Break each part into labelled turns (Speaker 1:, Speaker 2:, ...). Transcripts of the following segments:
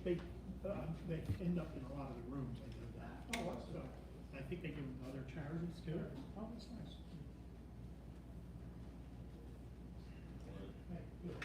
Speaker 1: they end up in a lot of the rooms, I did that.
Speaker 2: Oh, that's
Speaker 1: So, I think they give them to other charities too.
Speaker 2: Oh, that's nice.
Speaker 1: Right, good.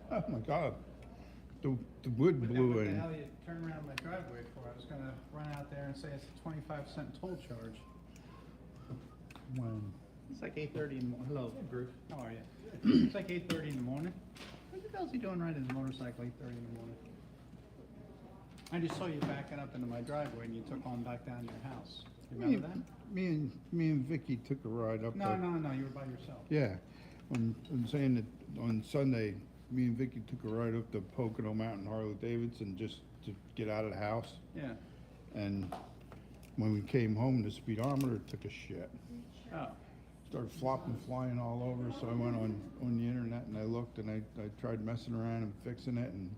Speaker 3: Oh my God, the wood
Speaker 2: But then
Speaker 3: blew
Speaker 2: what the
Speaker 3: in.
Speaker 2: hell you turn around my driveway for? I was gonna run out there and say it's a 25-cent toll charge.
Speaker 3: When?
Speaker 2: It's like 8:30 in the morning. Hello, Bruce. How are you? It's like 8:30 in the morning. What the hell's he doing riding his motorcycle 8:30 in the morning? I just saw you backing up into my driveway and you took on back down to your house. You remember that?
Speaker 3: Me and Vicky took a ride up
Speaker 2: No,
Speaker 3: there.
Speaker 2: no, you were by yourself.
Speaker 3: Yeah, I'm saying that on Sunday, me and Vicky took a ride up to Pocono Mountain Harley Davidson just to get out of the house.
Speaker 2: Yeah.
Speaker 3: And when we came home, the speedometer took a shit.
Speaker 2: Oh.
Speaker 3: Started flopping, flying all over. So I went on the internet and I looked and I tried messing around and fixing it and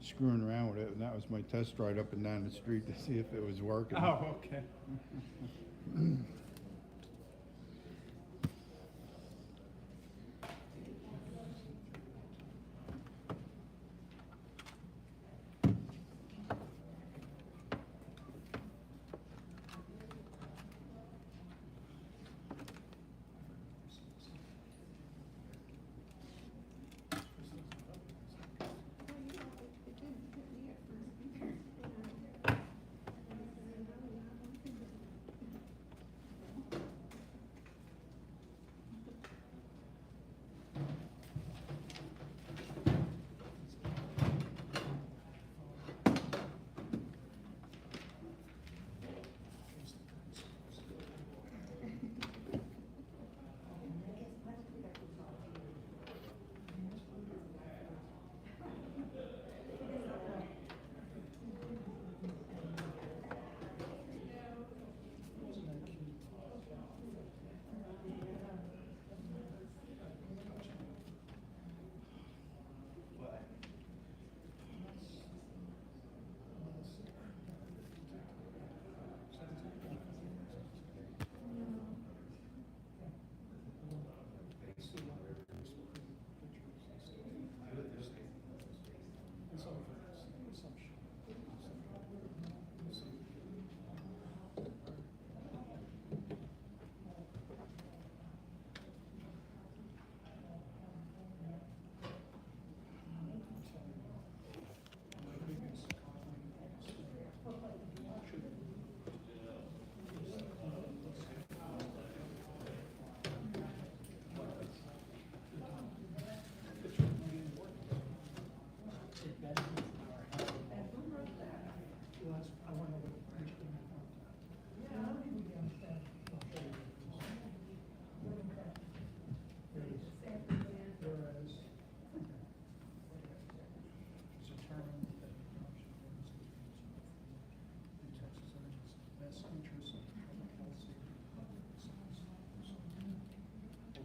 Speaker 3: screwing around with it. And that was my test ride up and down the street to see if it was working.
Speaker 2: Oh, okay.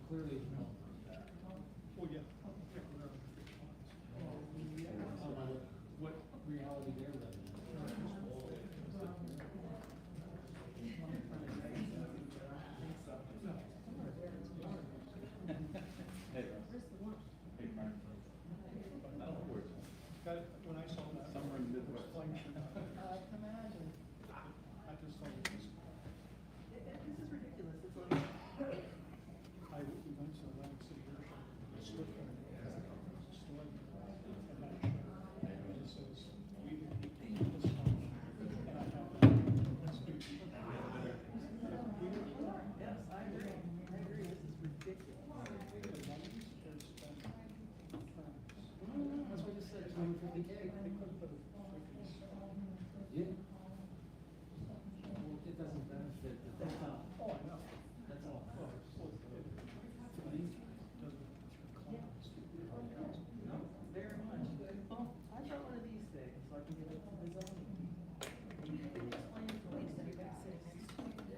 Speaker 2: Clearly, no.
Speaker 1: Well, yeah.
Speaker 2: What reality they're living
Speaker 1: Got it, when I saw that.
Speaker 2: Somewhere in the Midwest.
Speaker 1: I can imagine. I just saw this.
Speaker 4: This is ridiculous. It's like,
Speaker 1: I went to the couldn't put a freaking stone.
Speaker 4: Yeah. Well, it doesn't benefit the town.
Speaker 1: Oh, I know.
Speaker 4: That's all.
Speaker 1: Well, it doesn't clowns.
Speaker 4: No, very much. Well, I got one of these things, so I can get it from the zoning.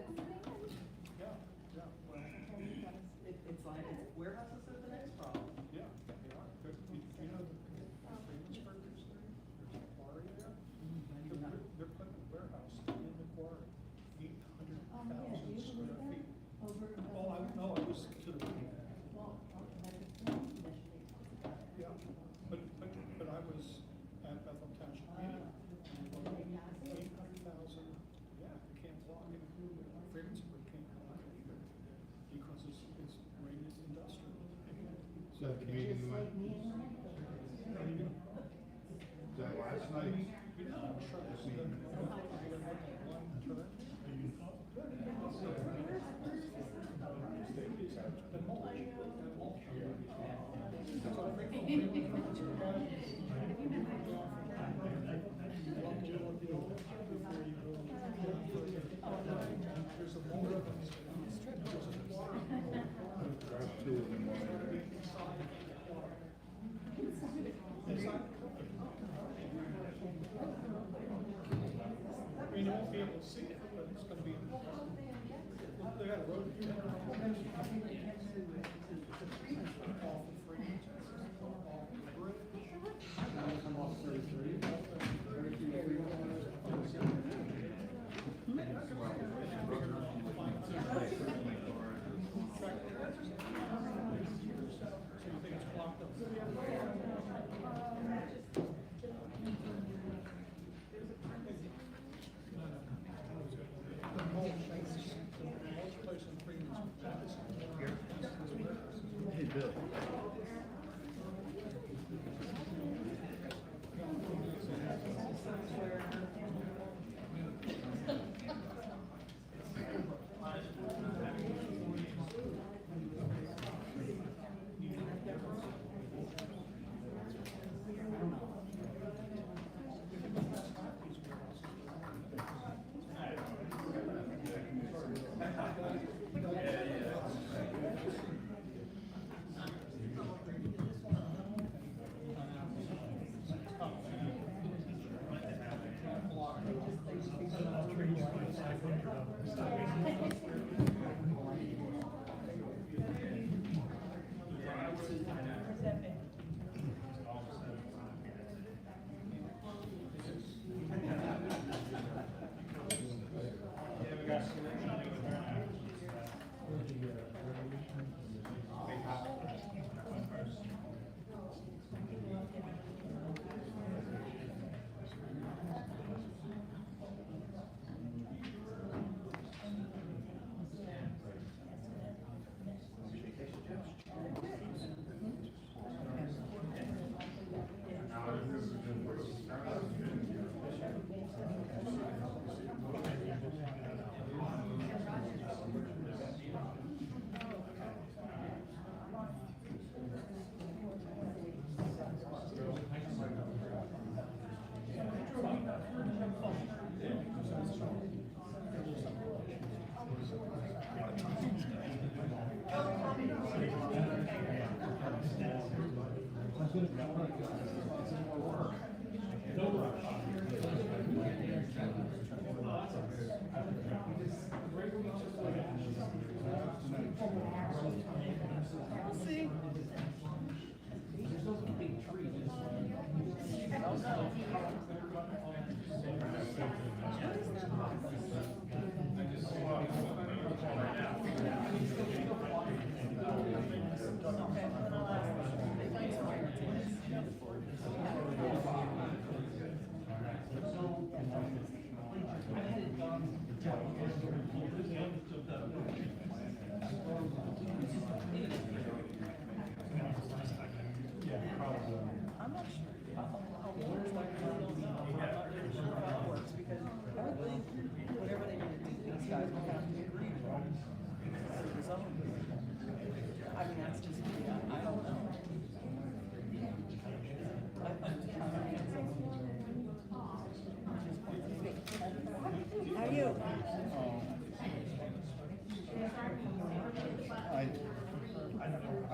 Speaker 1: Yeah, yeah, well,
Speaker 4: It's like, warehouses are the next problem.
Speaker 1: yeah, they are. But you know, the Friedensburg, there's a quarry there. They're putting a warehouse in the quarry, 800,000 square feet. Oh, I was to the, yeah, but I was at Bethel Township meeting. 800,000, yeah, you can't block it. Friedensburg can't block it either, because it's rated industrial.
Speaker 3: Is that the meeting you went? Is that last night?
Speaker 1: You know, I'm sure this is the one turn. The mulch. There's a motor.
Speaker 3: Drive two of them on.
Speaker 1: I mean, you won't be able to see it, but it's gonna be, they got a road. Off the freeway. Off the bridge.
Speaker 4: I'm off 33.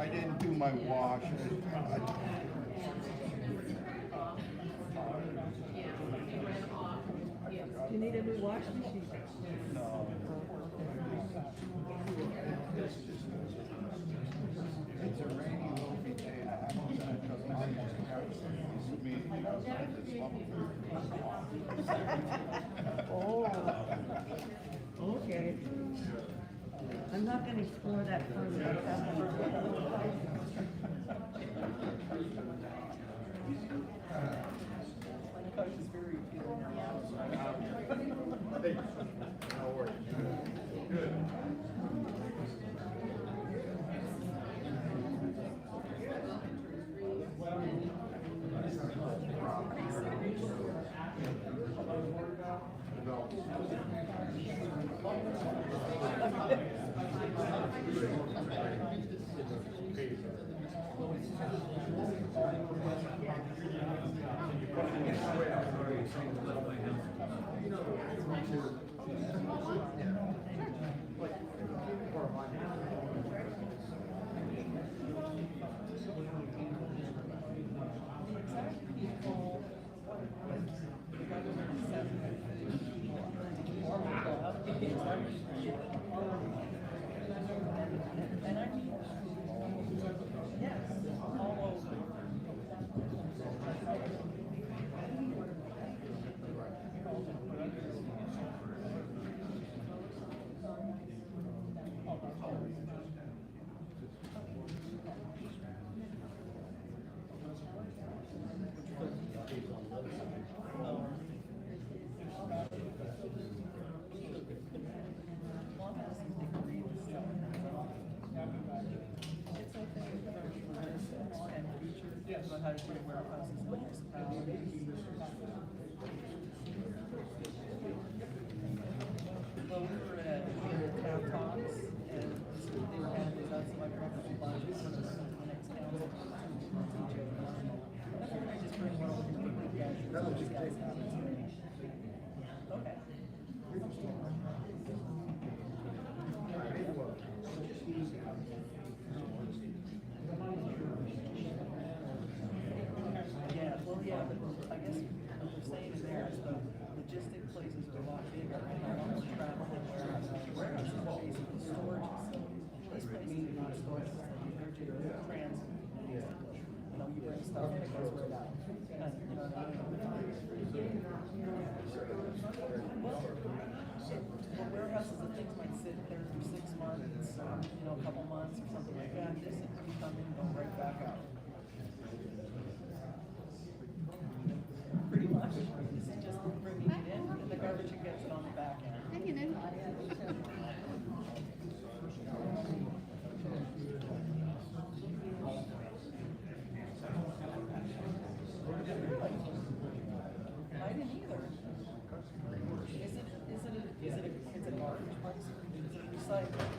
Speaker 3: I didn't do my wash.
Speaker 4: You need a new wash machine?
Speaker 3: No. It's a rainy, loafy day and a half, and it doesn't almost count for me because I just love it.
Speaker 4: Oh, okay. I'm not gonna explore that further. About how to put warehouses in municipalities. Well, we were at town talks, and they were having us like reference budgets for the next council. I just bring one over to the guys, those guys have it today. Okay. Yeah, well, yeah, but I guess what we're saying is there is the logistic places are a lot bigger, and they're a lot more travel than warehouses. Warehouses are basically storage facilities. These places are not storage facilities, they're just transit, basically. You know, you bring stuff in, it goes right out. And, you know what I mean? Well, warehouses and things might sit there for 6 months, you know, a couple months or something like that. This is you come in and go right back out. Pretty much. This is just bringing it in, and the garbage gets it on the back end.
Speaker 5: Hanging in.
Speaker 4: I didn't either. Is it a garbage place? Is it recycling?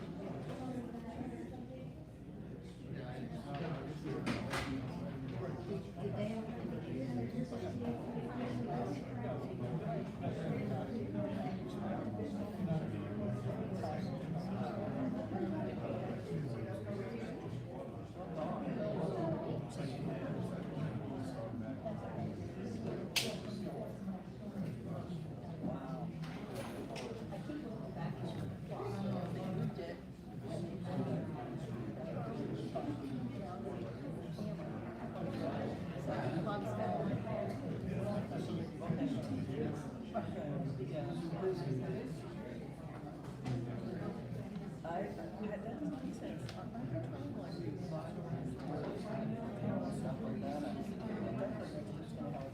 Speaker 4: That doesn't make sense. I'm not trying to like stuff like that. I don't think it's gonna help.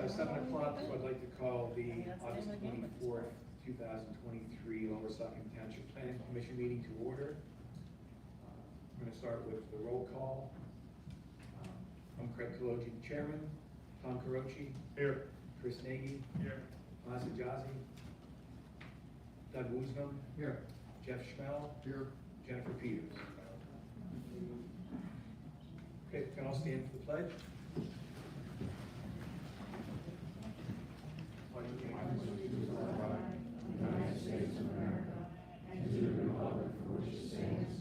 Speaker 5: 7 o'clock, so I'd like to call the August 24th, 2023 Lower Suffolk Township Planning Commission meeting to order. I'm going to start with the roll call. I'm Craig Kaloji, the chairman. Tom Carochi.
Speaker 1: Here.
Speaker 5: Chris Nagy.
Speaker 1: Here.
Speaker 5: Masa Jazi. Doug Woosnam.
Speaker 1: Here.
Speaker 5: Jeff Schmel.
Speaker 1: Here.
Speaker 5: Jennifer Peters. Okay, we can all stand for the pledge.
Speaker 6: United States of America, and to the republic for which it stands,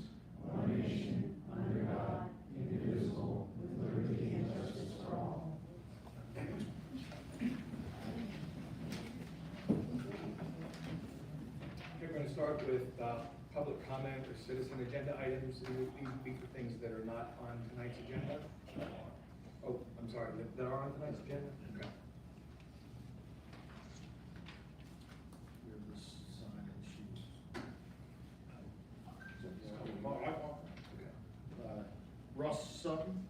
Speaker 6: one nation, under God, indivisible, with liberty and justice for all.
Speaker 5: Okay, we're going to start with public comment or citizen agenda items. These would be for things that are not on tonight's agenda. Oh, I'm sorry, that are on tonight's agenda? Okay.
Speaker 1: Russ Sutton.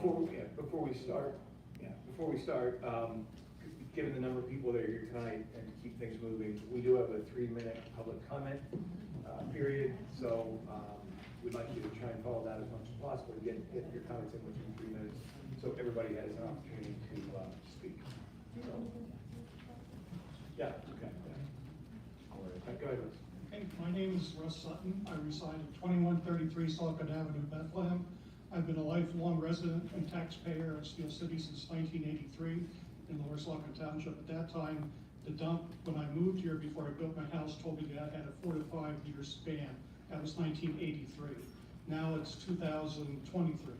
Speaker 5: Okay, before we start, given the number of people that are here tonight and to keep things moving, we do have a 3-minute public comment period, so we'd like you to try and follow that as much as possible to get your comments in within 3 minutes, so everybody has an opportunity to speak. So, yeah, okay. Go ahead, Russ.
Speaker 1: Hey, my name is Russ Sutton. I reside at 2133 Salcott Avenue, Bethlehem. I've been a lifelong resident and taxpayer of Steel City since 1983 in Lower Salcott Township. At that time, the dump, when I moved here before I built my house, told me that I had a 4 to 5 year span. That was 1983. Now it's 2023.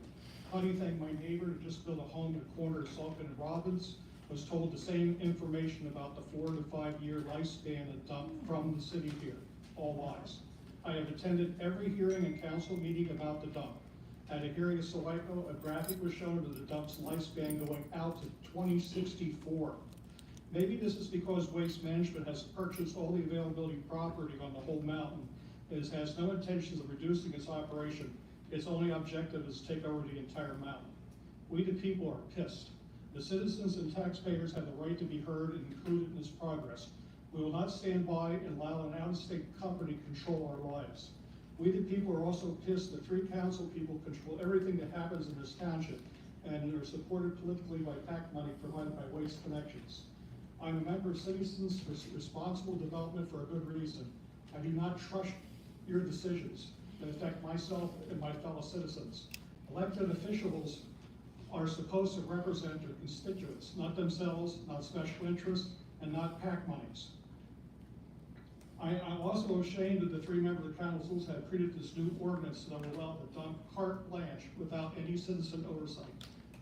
Speaker 1: How do you think my neighbor who just built a home at the corner of Salcott and Robbins was told the same information about the 4 to 5 year lifespan of dump from the city here? All lies. I have attended every hearing and council meeting about the dump. At a hearing at Salico, a graphic was shown of the dump's lifespan going out to 2064. Maybe this is because Waste Management has purchased all the availability property on the whole mountain. It has no intentions of reducing its operation. Its only objective is to take over the entire mountain. We the people are pissed. The citizens and taxpayers have the right to be heard and included in this progress. We will not stand by and allow an out-of-state company control our lives. We the people are also pissed that 3 council people control everything that happens in this township and are supported politically by PAC money provided by Waste Connections. I'm a member of Citizens for Responsible Development for a good reason. I do not trust your decisions that affect myself and my fellow citizens. Elected officials are supposed to represent their constituents, not themselves, not special interests, and not PAC monies. I'm also ashamed that the 3 members of the councils have created this new ordinance that will allow the dump carte blanche without any citizen oversight.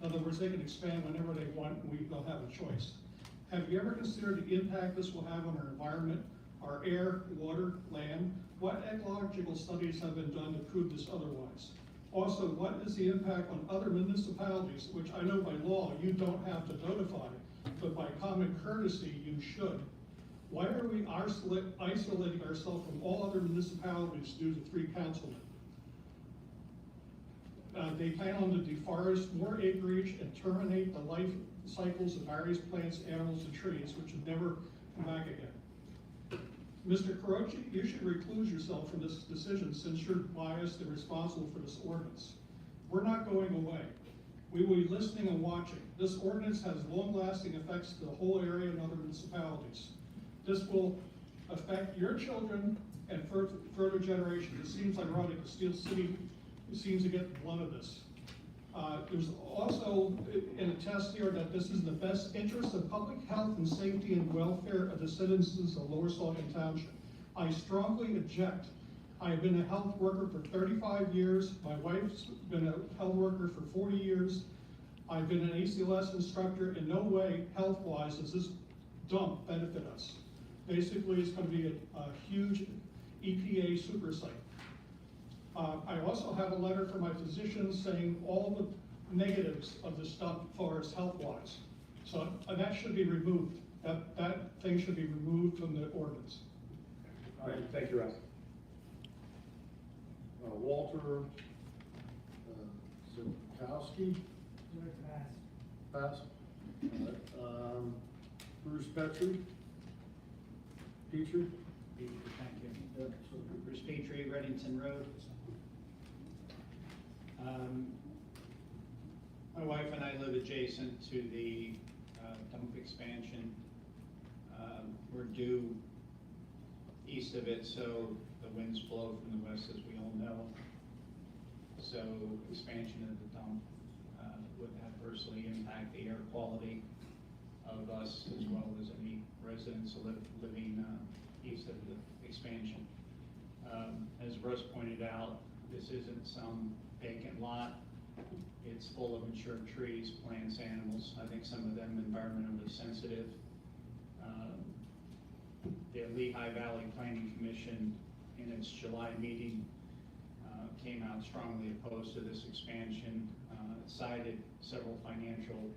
Speaker 1: In other words, they can expand whenever they want, and we don't have a choice. Have you ever considered the impact this will have on our environment, our air, water, land? What ecological studies have been done to prove this otherwise? Also, what is the impact on other municipalities, which I know by law you don't have to notify, but by common courtesy you should? Why are we isolating ourselves from all other municipalities due to 3 councilmen? They plan on to deforest more acreage and terminate the life cycles of various plants, animals, and trees, which have never come back again. Mr. Carochi, you should recluse yourself from this decision since you're biased and responsible for this ordinance. We're not going away. We will be listening and watching. This ordinance has long-lasting effects to the whole area and other municipalities. This will affect your children and further generations. It seems ironic that Steel City seems to get the blunt of this. There's also in a test here that this is in the best interest of public health and safety and welfare of the citizens of Lower Salcott Township. I strongly object. I have been a health worker for 35 years. My wife's been a health worker for 40 years. I've been an ACLS instructor. In no way, health-wise, does this dump benefit us. Basically, it's going to be a huge EPA super site. I also have a letter from my physician saying all the negatives of this stuff as far as health-wise. So that should be removed. That thing should be removed from the ordinance.
Speaker 5: All right, thank you, Russ.
Speaker 7: Walter Zukowski. Pass. All right. Bruce Petrie. Petrie.
Speaker 2: Thank you. Bruce Petrie, Reddington Road. My wife and I live adjacent to the dump expansion. We're due east of it, so the winds blow from the west, as we all know. So expansion of the dump would adversely impact the air quality of us as well as any residents living east of the expansion. As Russ pointed out, this isn't some vacant lot. It's full of mature trees, plants, animals. I think some of them environmentally sensitive. The Lehigh Valley Planning Commission, in its July meeting, came out strongly opposed to this expansion. It cited several financial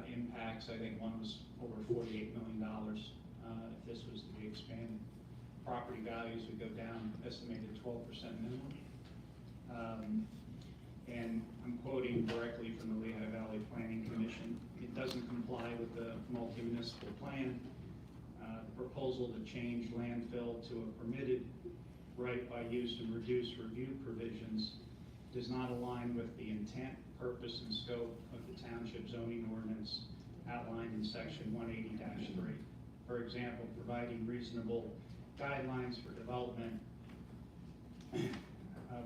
Speaker 2: impacts. I think one was over $48 million if this was to be expanded. Property values would go down, estimated 12% minimum. And I'm quoting directly from the Lehigh Valley Planning Commission. It doesn't comply with the multi-municipal plan. The proposal to change landfill to a permitted right by use and reduced review provisions does not align with the intent, purpose, and scope of the township zoning ordinance outlined in section 180-3. For example, providing reasonable guidelines for development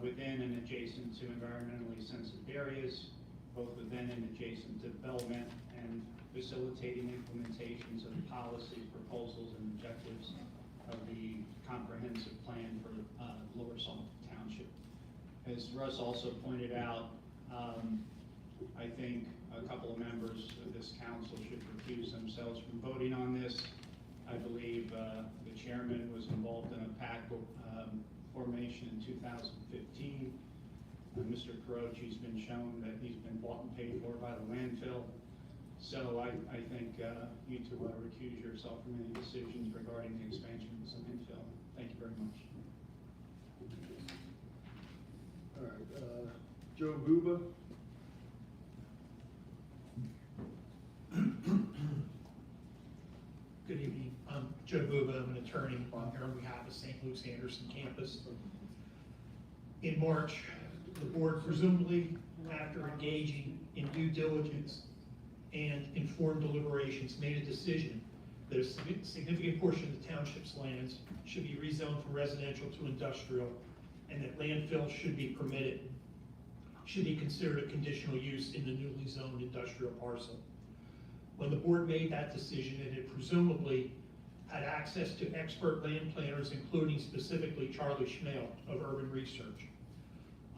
Speaker 2: within and adjacent to environmentally sensitive areas, both within and adjacent to development, and facilitating implementations of policies, proposals, and objectives of the comprehensive plan for Lower Salt Township. As Russ also pointed out, I think a couple of members of this council should recuse themselves from voting on this. I believe the chairman was involved in a PAC formation in 2015. Mr. Carochi's been shown that he's been bought and paid for by the landfill. So I think you two will recuse yourself from any decisions regarding the expansion of this landfill. Thank you very much.
Speaker 7: All right. Joe Buba.
Speaker 8: Good evening. I'm Joe Buba. I'm an attorney. I'm here on behalf of St. Luke's Anderson campus. In March, the board, presumably after engaging in due diligence and informed deliberations, made a decision that a significant portion of the township's lands should be rezoned from residential to industrial, and that landfill should be permitted, should be considered a conditional use in the newly zoned industrial parcel. When the board made that decision, it had presumably had access to expert land planners, including specifically Charlie Schmale of Urban Research.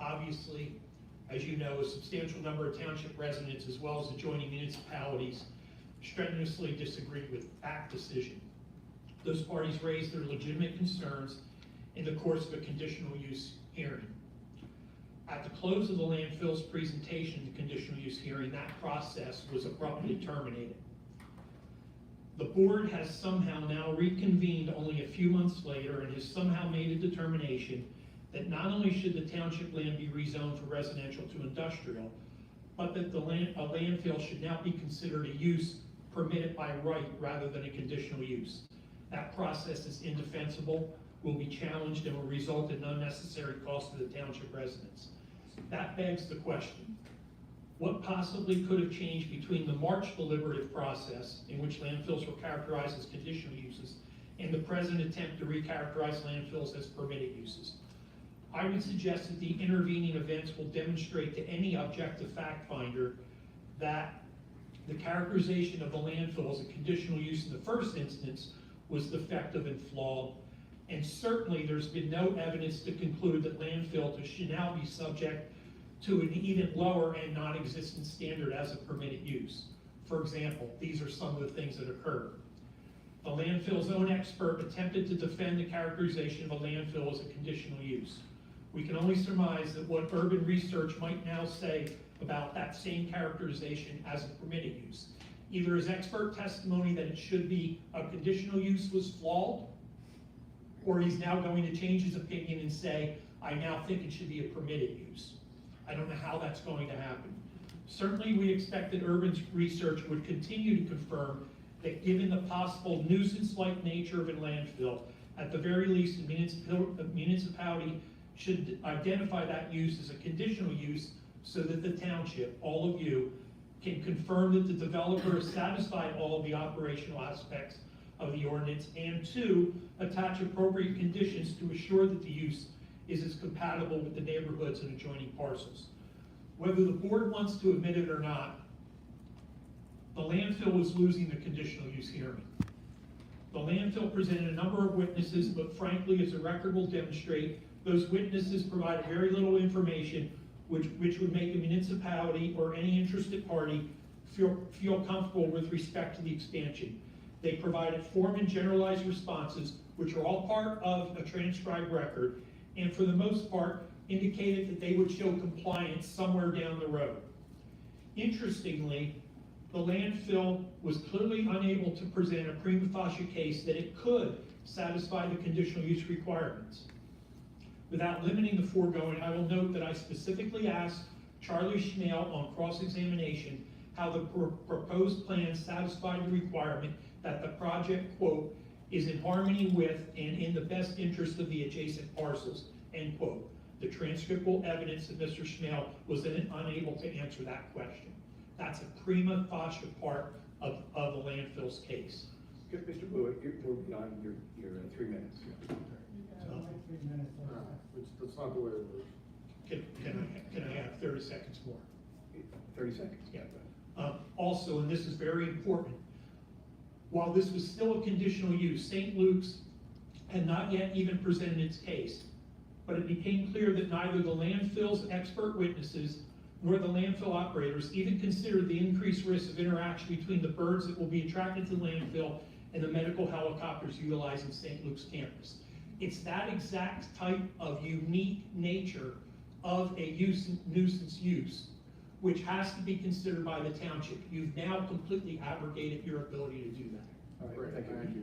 Speaker 8: Obviously, as you know, a substantial number of township residents as well as adjoining municipalities strenuously disagreed with that decision. Those parties raised their legitimate concerns in the course of a conditional use hearing. At the close of the landfill's presentation to conditional use hearing, that process was abruptly terminated. The board has somehow now reconvened only a few months later and has somehow made a determination that not only should the township land be rezoned for residential to industrial, but that a landfill should now be considered a use permitted by right rather than a conditional use. That process is indefensible, will be challenged, and will result in unnecessary cost to the township residents. That begs the question, what possibly could have changed between the March deliberative process, in which landfills were characterized as conditional uses, and the present attempt to recharacterize landfills as permitted uses? I would suggest that the intervening events will demonstrate to any objective fact finder that the characterization of the landfill as a conditional use in the first instance was defective and flawed, and certainly there's been no evidence to conclude that landfill should now be subject to an even lower and non-existent standard as a permitted use. For example, these are some of the things that occurred. The landfill's own expert attempted to defend the characterization of a landfill as a conditional use. We can only surmise that what Urban Research might now say about that same characterization as a permitted use. Either his expert testimony that it should be a conditional use was flawed, or he's now going to change his opinion and say, I now think it should be a permitted use. I don't know how that's going to happen. Certainly, we expect that urban research would continue to confirm that given the possible nuisance-like nature of a landfill, at the very least, the municipality should identify that use as a conditional use so that the township, all of you, can confirm that the developer has satisfied all of the operational aspects of the ordinance, and two, attach appropriate conditions to assure that the use is as compatible with the neighborhoods and adjoining parcels. Whether the board wants to admit it or not, the landfill is losing the conditional use hearing. The landfill presented a number of witnesses, but frankly, as the record will demonstrate, those witnesses provided very little information which would make a municipality or any interested party feel comfortable with respect to the expansion. They provided form and generalized responses, which are all part of a transcribed record, and for the most part, indicated that they would show compliance somewhere down the road. Interestingly, the landfill was clearly unable to present a prima facie case that it could satisfy the conditional use requirements. Without limiting the foregoing, I will note that I specifically asked Charlie Schnell on cross-examination how the proposed plan satisfied the requirement that the project, quote, is in harmony with and in the best interest of the adjacent parcels, end quote. The transcriptable evidence that Mr. Schnell was unable to answer that question. That's a prima facie part of the landfill's case.
Speaker 5: Mr. Blewett, we're beyond your 3 minutes.
Speaker 7: That's not the way it works.
Speaker 8: Can I have 30 seconds more?
Speaker 5: 30 seconds.
Speaker 8: Yeah. Also, and this is very important, while this was still a conditional use, St. Luke's had not yet even presented its case, but it became clear that neither the landfill's expert witnesses nor the landfill operators even considered the increased risk of interaction between the birds that will be attracted to the landfill and the medical helicopters utilizing St. Luke's campus. It's that exact type of unique nature of a nuisance use which has to be considered by the township. You've now completely abrogated your ability to do that.
Speaker 5: All right, thank you.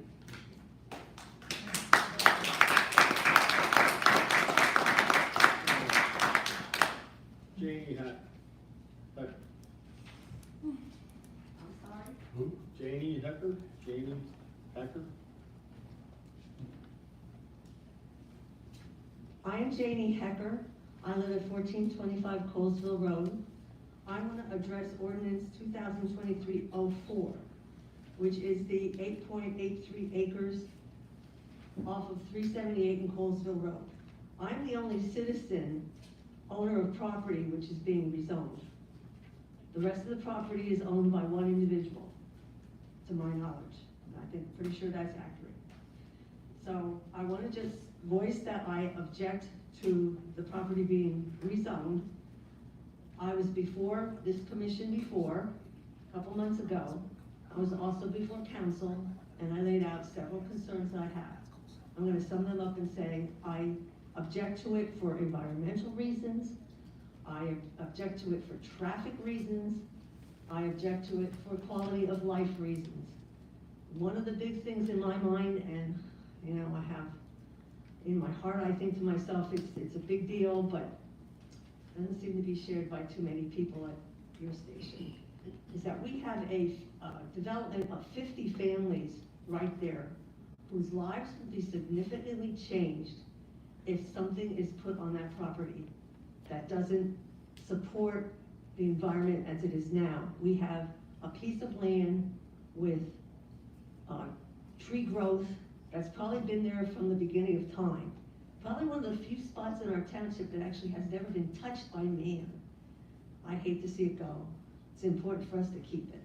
Speaker 7: Janie Hecker.
Speaker 6: I'm sorry?
Speaker 7: Who? Janie Hecker? Janie Hecker?
Speaker 6: I am Janie Hecker. I live at 1425 Colesville Road. I want to address ordinance 2023-04, which is the 8.83 acres off of 378 in Colesville Road. I'm the only citizen owner of property which is being rezoned. The rest of the property is owned by one individual, to my knowledge. And I think, pretty sure that's accurate. So I want to just voice that I object to the property being rezoned. I was before this commission before, a couple months ago. I was also before council, and I laid out several concerns I have. I'm gonna sum them up and say, I object to it for environmental reasons, I object to it for traffic reasons, I object to it for quality of life reasons. One of the big things in my mind, and you know, I have in my heart, I think to myself, it's a big deal, but doesn't seem to be shared by too many people at your station, is that we have a development of 50 families right there whose lives would be significantly changed if something is put on that property that doesn't support the environment as it is now. We have a piece of land with tree growth that's probably been there from the beginning of time. Probably one of the few spots in our township that actually has never been touched by man. I hate to see it go. It's important for us to keep it.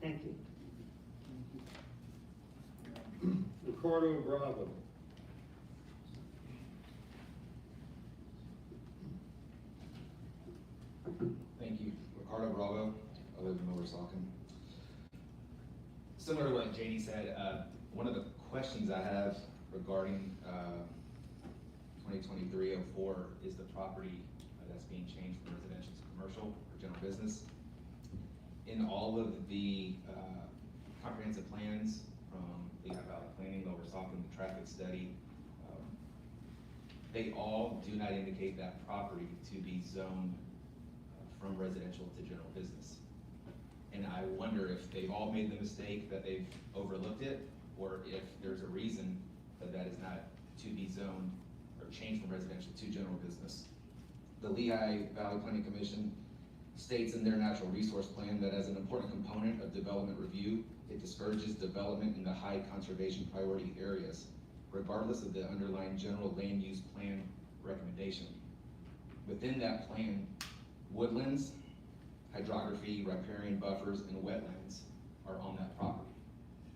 Speaker 6: Thank you.
Speaker 7: Ricardo Bravo.
Speaker 9: Thank you. Ricardo Bravo. I live in Lower Saucon. Similar to what Janie said, one of the questions I have regarding 2023-04 is the property that's being changed from residential to commercial or general business. In all of the comprehensive plans from Lehigh Valley Planning, Lower Saucon, the traffic study. They all do not indicate that property to be zoned from residential to general business. And I wonder if they've all made the mistake that they've overlooked it, or if there's a reason that that is not to be zoned or changed from residential to general business. The Lehigh Valley Planning Commission states in their natural resource plan that as an important component of development review, it discourages development in the high conservation priority areas, regardless of the underlying general land use plan recommendation. Within that plan, woodlands, hydrography, riparian buffers, and wetlands are on that property.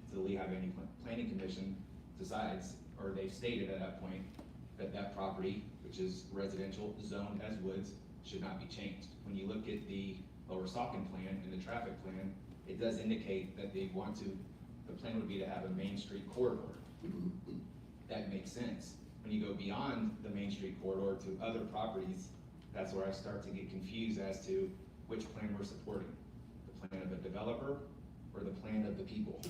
Speaker 9: So the Lehigh Valley Planning Commission decides, or they've stated at that point, that that property, which is residential zoned as woods, should not be changed. When you look at the Lower Saucon plan and the traffic plan, it does indicate that they want to, the plan would be to have a Main Street corridor. That makes sense. When you go beyond the Main Street corridor to other properties, that's where I start to get confused as to which plan we're supporting. The plan of a developer or the plan of the people.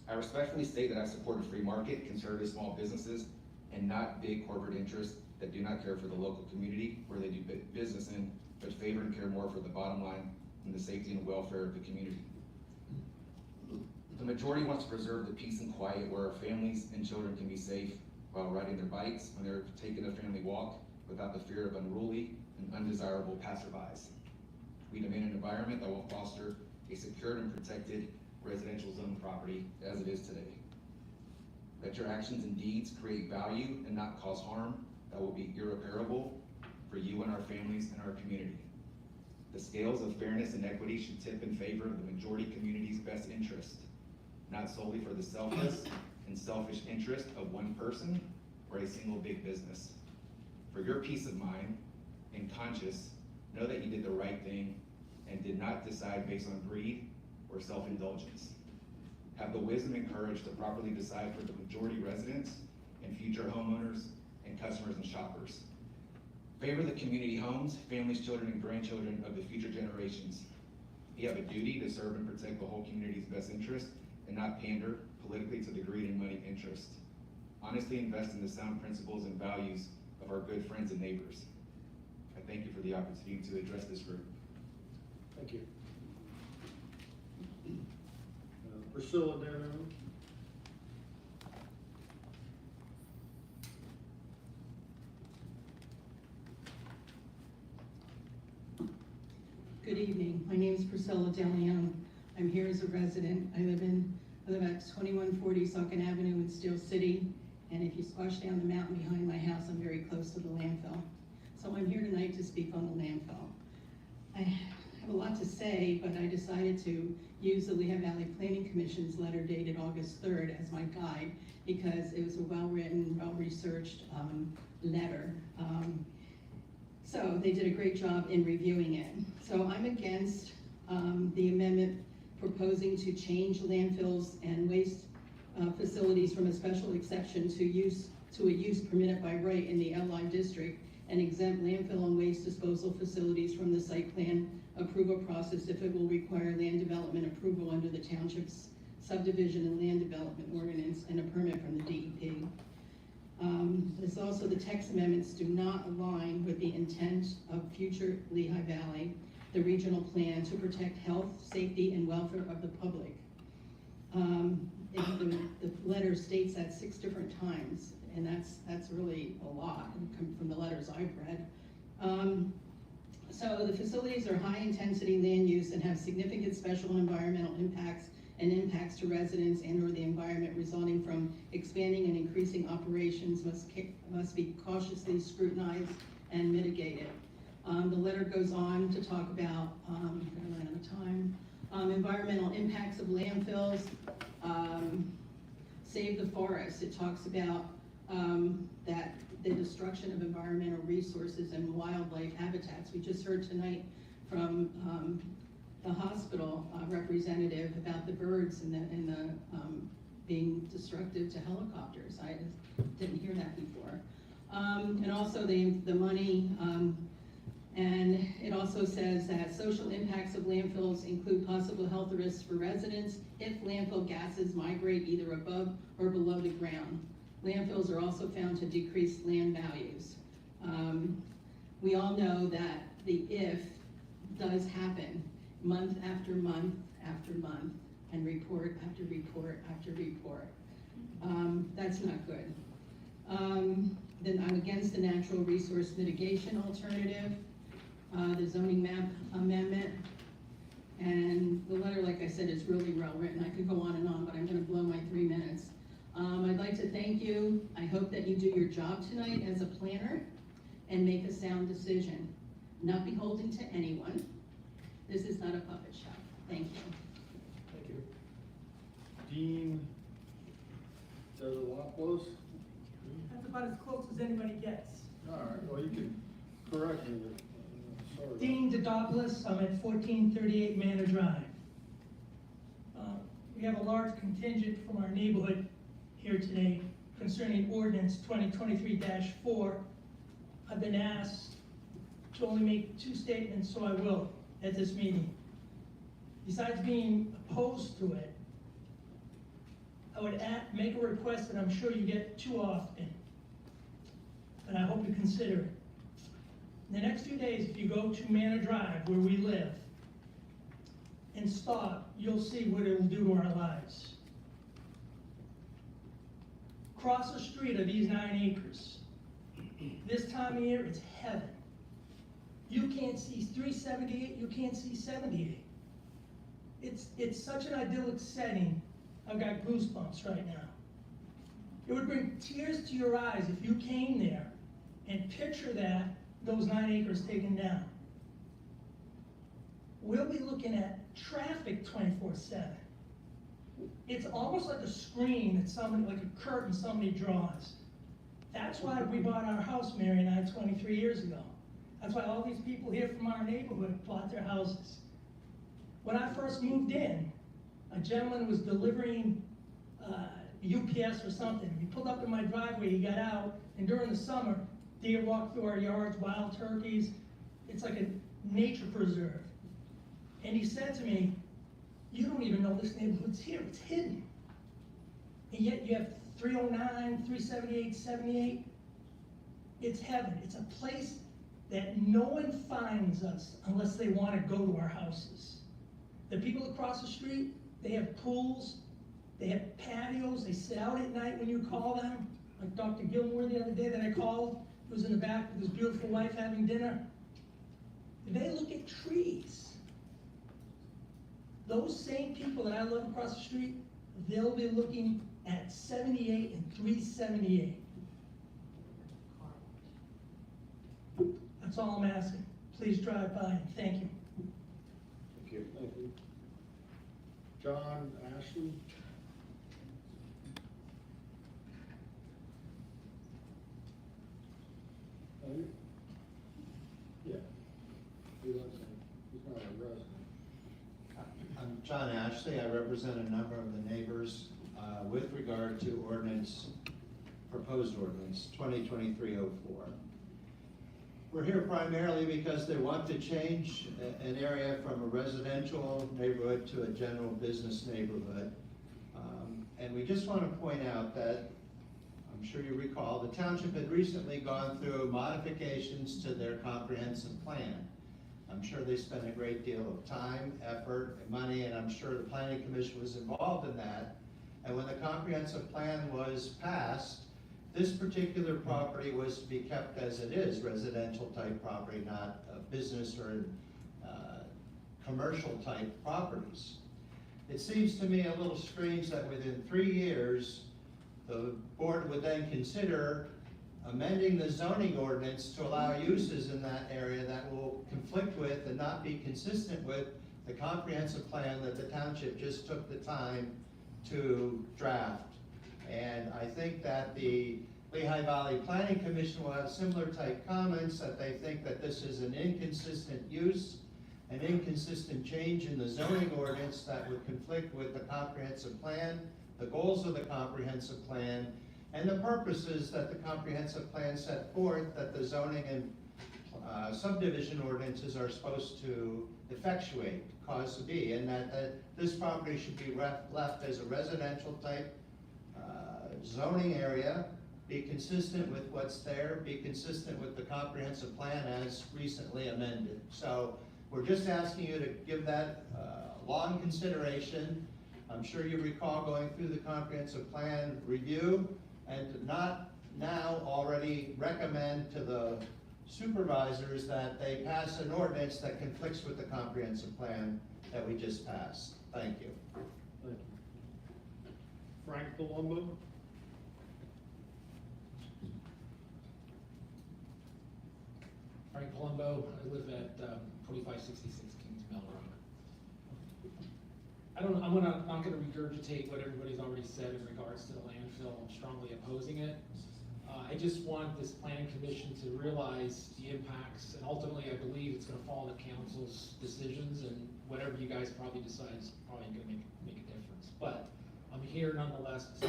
Speaker 9: I respectfully state that I support a free market, conservative small businesses, and not big corporate interests that do not care for the local community where they do business in, but favor and care more for the bottom line and the safety and welfare of the community. The majority wants to preserve the peace and quiet where our families and children can be safe while riding their bikes when they're taking a family walk without the fear of unruly and undesirable passerbys. We demand an environment that will foster a secured and protected residential zone property as it is today. Let your actions and deeds create value and not cause harm that will be irreparable for you and our families and our community. The scales of fairness and equity should tip in favor of the majority community's best interest, not solely for the selfless and selfish interest of one person or a single big business. For your peace of mind and conscience, know that you did the right thing and did not decide based on greed or self-indulgence. Have the wisdom and courage to properly decide for the majority residents and future homeowners and customers and shoppers. Favor the community homes, families, children, and grandchildren of the future generations. You have a duty to serve and protect the whole community's best interest and not pander politically to the greed and money interest. Honestly invest in the sound principles and values of our good friends and neighbors. I thank you for the opportunity to address this group.
Speaker 7: Thank you. Priscilla Darrow.
Speaker 6: Good evening. My name is Priscilla DeLeon. I'm here as a resident. I live at 2140 Saucon Avenue in Steel City. And if you squash down the mountain behind my house, I'm very close to the landfill. So I'm here tonight to speak on the landfill. I have a lot to say, but I decided to use the Lehigh Valley Planning Commission's letter dated August 3rd as my guide because it was a well-written, well-researched letter. So they did a great job in reviewing it. So I'm against the amendment proposing to change landfills and waste facilities from a special exception to a use permitted by right in the LI district and exempt landfill and waste disposal facilities from the site plan approval process if it will require land development approval under the township's subdivision and land development ordinance and a permit from the DEP. There's also the text amendments do not align with the intent of future Lehigh Valley, the regional plan to protect health, safety, and welfare of the public. The letter states that 6 different times, and that's really a lot from the letters I've read. So the facilities are high-intensity land use and have significant special environmental impacts and impacts to residents and or the environment resulting from expanding and increasing operations must be cautiously scrutinized and mitigated. The letter goes on to talk about, I'm gonna run out of time, environmental impacts of landfills, save the forest. It talks about that the destruction of environmental resources and wildlife habitats. We just heard tonight from the hospital representative about the birds and the being destructive to helicopters. I didn't hear that before. And also the money
Speaker 10: And it also says that social impacts of landfills include possible health risks for residents if landfill gases migrate either above or below the ground. Landfills are also found to decrease land values. We all know that the if does happen month after month after month, and report after report after report. That's not good. Then I'm against the natural resource mitigation alternative, the zoning map amendment, and the letter, like I said, is really well written. I could go on, but I'm gonna blow my 3 minutes. I'd like to thank you. I hope that you do your job tonight as a planner and make a sound decision, not beholden to anyone. This is not a puppet show. Thank you.
Speaker 7: Thank you.
Speaker 2: Dean,
Speaker 7: Does it want close?
Speaker 11: That's about as close as anybody gets.
Speaker 7: All right, well, you can correct me, but, sorry.
Speaker 11: Dean Dodopoulos, I'm at 1438 Manor Drive. We have a large contingent from our neighborhood here today concerning ordinance 2023-4. I've been asked to only make 2 statements, so I will at this meeting. Besides being opposed to it, I would make a request that I'm sure you get too often, but I hope you consider it. In the next few days, if you go to Manor Drive, where we live, and stop, you'll see what it will do to our lives. Across the street are these 9 acres. This time of year, it's heaven. You can't see 378, you can't see 78. It's such an idyllic setting. I've got goosebumps right now. It would bring tears to your eyes if you came there and picture those 9 acres taken down. We'll be looking at traffic 24/7. It's almost like a screen that somebody, like a curtain somebody draws. That's why we bought our house, Mary and I, 23 years ago. That's why all these people here from our neighborhood bought their houses. When I first moved in, a gentleman was delivering UPS or something. He pulled up in my driveway, he got out, and during the summer, deer walked through our yards, wild turkeys. It's like a nature preserve. And he said to me, "You don't even know this neighborhood's here, it's hidden." And yet you have 309, 378, 78. It's heaven. It's a place that no one finds us unless they want to go to our houses. The people across the street, they have pools, they have patios, they sit out at night when you call them. Like Dr. Gilmore the other day that I called, who was in the back with his beautiful wife having dinner. They look at trees. Those same people that I live across the street, they'll be looking at 78 and 378. That's all I'm asking. Please drive by and thank you.
Speaker 7: Thank you. Thank you. John Ashley? Yeah. He lives in, he's not a resident.
Speaker 12: I'm John Ashley. I represent a number of the neighbors with regard to proposed ordinance 2023-04. We're here primarily because they want to change an area from a residential neighborhood to a general business neighborhood. And we just want to point out that, I'm sure you recall, the township had recently gone through modifications to their comprehensive plan. I'm sure they spent a great deal of time, effort, and money, and I'm sure the Planning Commission was involved in that. And when the comprehensive plan was passed, this particular property was to be kept as it is, residential type property, not business or commercial type properties. It seems to me a little strange that within 3 years, the board would then consider amending the zoning ordinance to allow uses in that area that will conflict with and not be consistent with the comprehensive plan that the township just took the time to draft. And I think that the Lehigh Valley Planning Commission will have similar type comments, that they think that this is an inconsistent use, an inconsistent change in the zoning ordinance that would conflict with the comprehensive plan, the goals of the comprehensive plan, and the purposes that the comprehensive plan set forth that the zoning and subdivision ordinances are supposed to effectuate, cause to be, and that this property should be left as a residential type zoning area, be consistent with what's there, be consistent with the comprehensive plan as recently amended. So we're just asking you to give that long consideration. I'm sure you recall going through the comprehensive plan review and not now already recommend to the supervisors that they pass an ordinance that conflicts with the comprehensive plan that we just passed. Thank you.
Speaker 7: Thank you. Frank Palumbo?
Speaker 13: Frank Palumbo, I live at 2566 Kings Mill Road. I'm not gonna regurgitate what everybody's already said in regards to the landfill. I'm strongly opposing it. I just want this planning commission to realize the impacts, and ultimately I believe it's gonna fall to council's decisions, and whatever you guys probably decide is probably gonna make a difference. But I'm here nonetheless to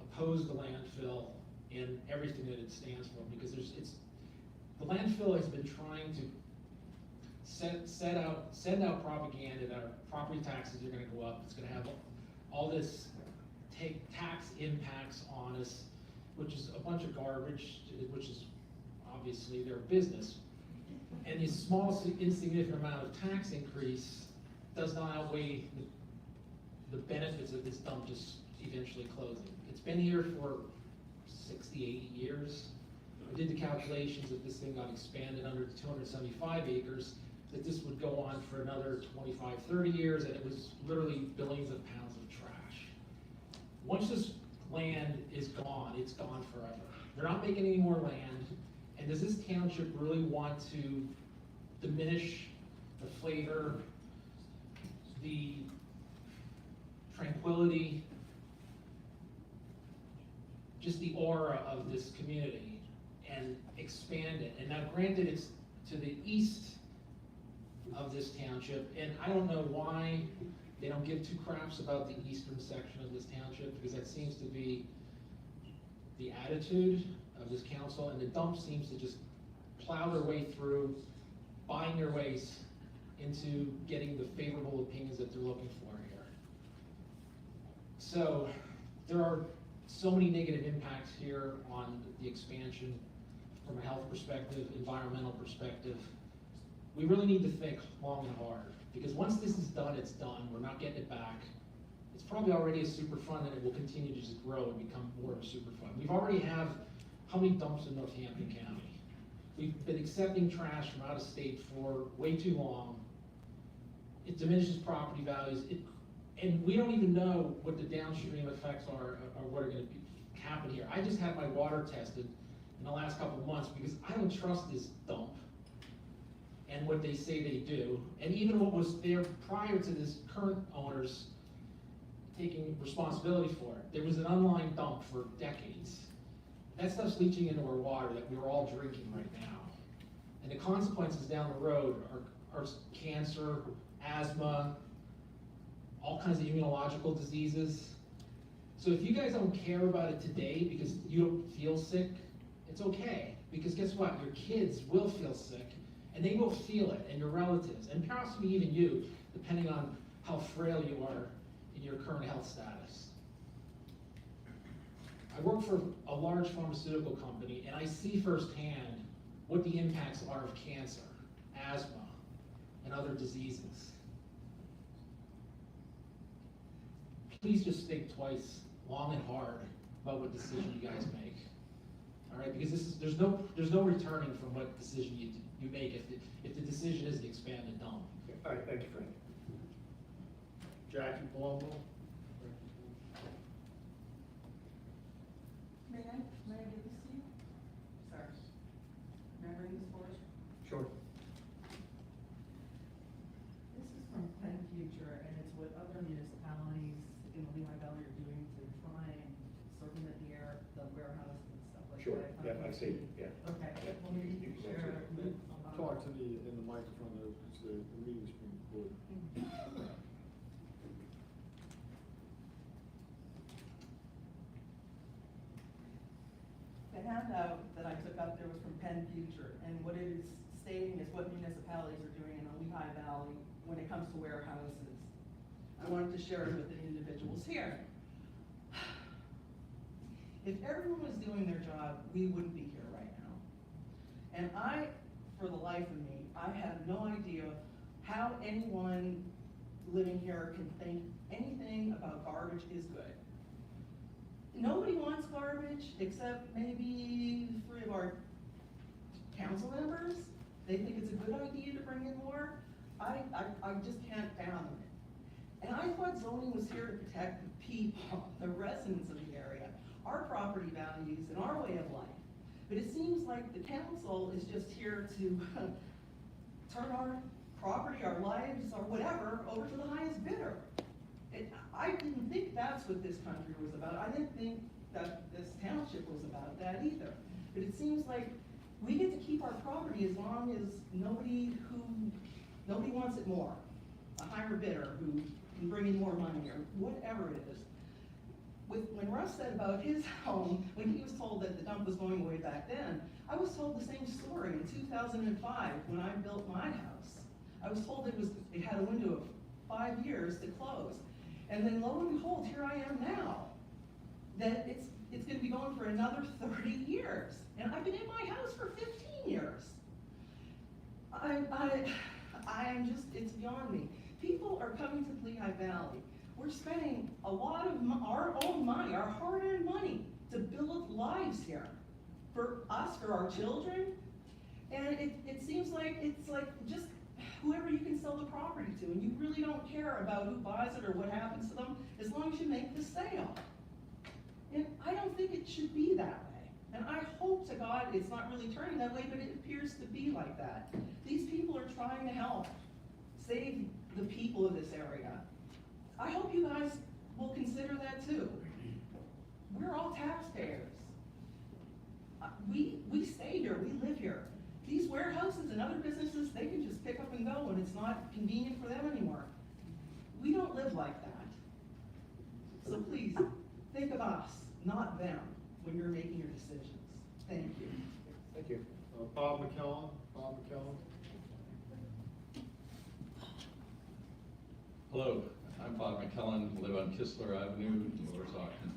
Speaker 13: oppose the landfill and everything that it stands for, because the landfill has been trying to send out propaganda that our property taxes are gonna go up. It's gonna have all this tax impacts on us, which is a bunch of garbage, which is obviously their business. And the small insignificant amount of tax increase does not outweigh the benefits of this dump just eventually closing. It's been here for 60, 80 years. I did the calculations that this thing got expanded under 275 acres, that this would go on for another 25, 30 years, and it was literally billions of pounds of trash. Once this land is gone, it's gone forever. They're not making any more land, and does this township really want to diminish the flavor, the tranquility, just the aura of this community and expand it? And now granted, it's to the east of this township, and I don't know why they don't give two craps about the eastern section of this township, because that seems to be the attitude of this council, and the dump seems to just plow their way through, buying their ways into getting the favorable opinions that they're looking for here. So there are so many negative impacts here on the expansion from a health perspective, environmental perspective. We really need to think long and hard, because once this is done, it's done. We're not getting it back. It's probably already a super fund, and it will continue to just grow and become more of a super fund. We've already have how many dumps in Northampton County? We've been accepting trash from out of state for way too long. It diminishes property values, and we don't even know what the downstream effects are what are going to happen here. I just had my water tested in the last couple of months because I don't trust this dump and what they say they do, and even what was there prior to this current owners taking responsibility for it. There was an unlined dump for decades. That stuff's leaching into our water that we're all drinking right now. And the consequences down the road are cancer, asthma, all kinds of immunological diseases. So if you guys don't care about it today because you don't feel sick, it's okay. Because guess what? Your kids will feel sick, and they will feel it, and your relatives, and possibly even you, depending on how frail you are in your current health status. I work for a large pharmaceutical company, and I see firsthand what the impacts are of cancer, asthma, and other diseases. Please just think twice, long and hard, about what decision you guys make. All right, because there's no returning from what decision you make if the decision is to expand the dump.
Speaker 5: All right, thank you, Frank.
Speaker 7: Jackie Palumbo?
Speaker 4: May I give this to you? Sorry. May I bring this forward?
Speaker 5: Sure.
Speaker 4: This is from Penn Future, and it's what other municipalities in the Lehigh Valley are doing to try and circumvent the warehouse and stuff like
Speaker 5: Sure,
Speaker 4: that.
Speaker 5: yeah, I see, yeah.
Speaker 4: Okay,
Speaker 5: Yeah.
Speaker 4: let me
Speaker 5: You can
Speaker 4: share.
Speaker 7: Talk to in the microphone, because the meeting's being recorded.
Speaker 4: The handout that I took up there was from Penn Future, and what it is what municipalities are doing in the Lehigh Valley when it comes to warehouses. I wanted to share it with the individuals here. If everyone was doing their job, we wouldn't be here right now. And I, for the life of me, I have no idea how anyone living here can think anything about garbage is good. Nobody wants garbage except maybe 3 of our council members. They think it's a good idea to bring in more. I just can't fathom it. And I thought zoning was here to protect the people, the residents of the area, our property values and our way of life. But it seems like the council is just here to turn our property, our lives, or whatever, over to the highest bidder. I didn't think that's what this country was about. I didn't think that this township was about that either. But it seems like we get to keep our property as long as nobody wants it more. A higher bidder who can bring in more money or whatever it is. When Russ said about his home, when he was told that the dump was going away back then, I was told the same story in 2005 when I built my house. I was told it had a window of 5 years to close. And then lo and behold, here I am now, that it's gonna be going for another 30 years. And I've been in my house for 15 years. I'm just, it's beyond me. People are coming to the Lehigh Valley. We're spending a lot of our own money, our hard-earned money, to build lives here. For us, for our children. And it seems like it's like just whoever you can sell the property to, and you really don't care about who buys it or what happens to them, as long as you make the sale. And I don't think it should be that way. And I hope to God it's not really turning that way, but it appears to be like that. These people are trying to help save the people of this area. I hope you guys will consider that too. We're all taxpayers. We stay here, we live here. These warehouses and other businesses, they can just pick up and go and it's not convenient for them anymore. We don't live like that. So please, think of us, not them, when you're making your decisions. Thank you.
Speaker 5: Thank you.
Speaker 7: Bob McKellen,
Speaker 14: Hello, I'm Bob McKellen, live on Kistler Avenue in Lower Stockton.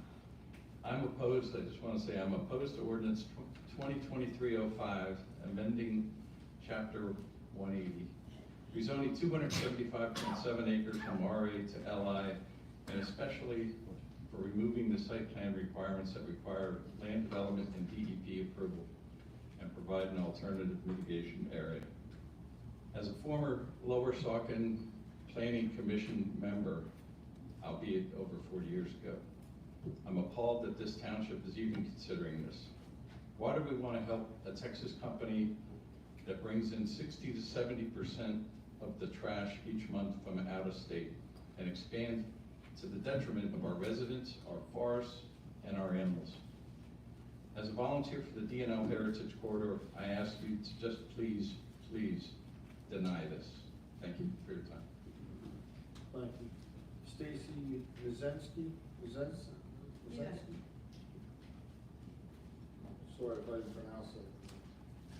Speaker 14: I'm opposed, I just want to say I'm opposed to ordinance 2023-05, amending chapter 180, rezoning 275.7 acres from RA to LI, and especially for removing the site plan requirements that require land development and DEP approval, and provide an alternative mitigation area. As a former Lower Saucon Planning Commission member, albeit over 40 years ago, I'm appalled that this township is even considering this. Why do we want to help a Texas company that brings in 60 to 70% of the trash each month from out of state and expand to the detriment of our residents, our forests, and our animals? As a volunteer for the DNL Heritage Corridor, I ask you to just please, please deny this. Thank you for your time.
Speaker 7: Thank you. Stacy Mizensky?
Speaker 4: Yeah.
Speaker 7: Sorry if I didn't pronounce it.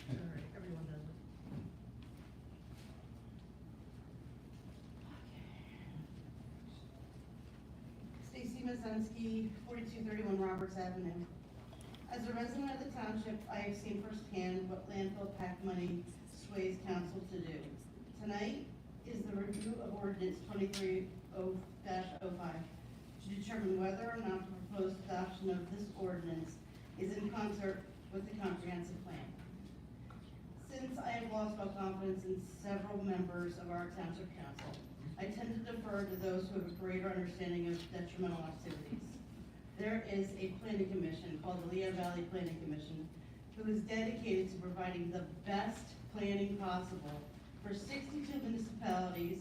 Speaker 4: All right, everyone does it.
Speaker 15: Stacy Mizensky, 4231 Roberts Avenue. As a resident of the township, I have seen firsthand what landfill PAC money sways council to do. Tonight is the review of ordinance 23-05 to determine whether or not the proposed adoption of this ordinance is in concert with the comprehensive plan. Since I have lost all confidence in several members of our township council, I tend to defer to those who have a greater understanding of detrimental activities. There is a planning commission called the Lehigh Valley Planning Commission who is dedicated to providing the best planning possible for 62 municipalities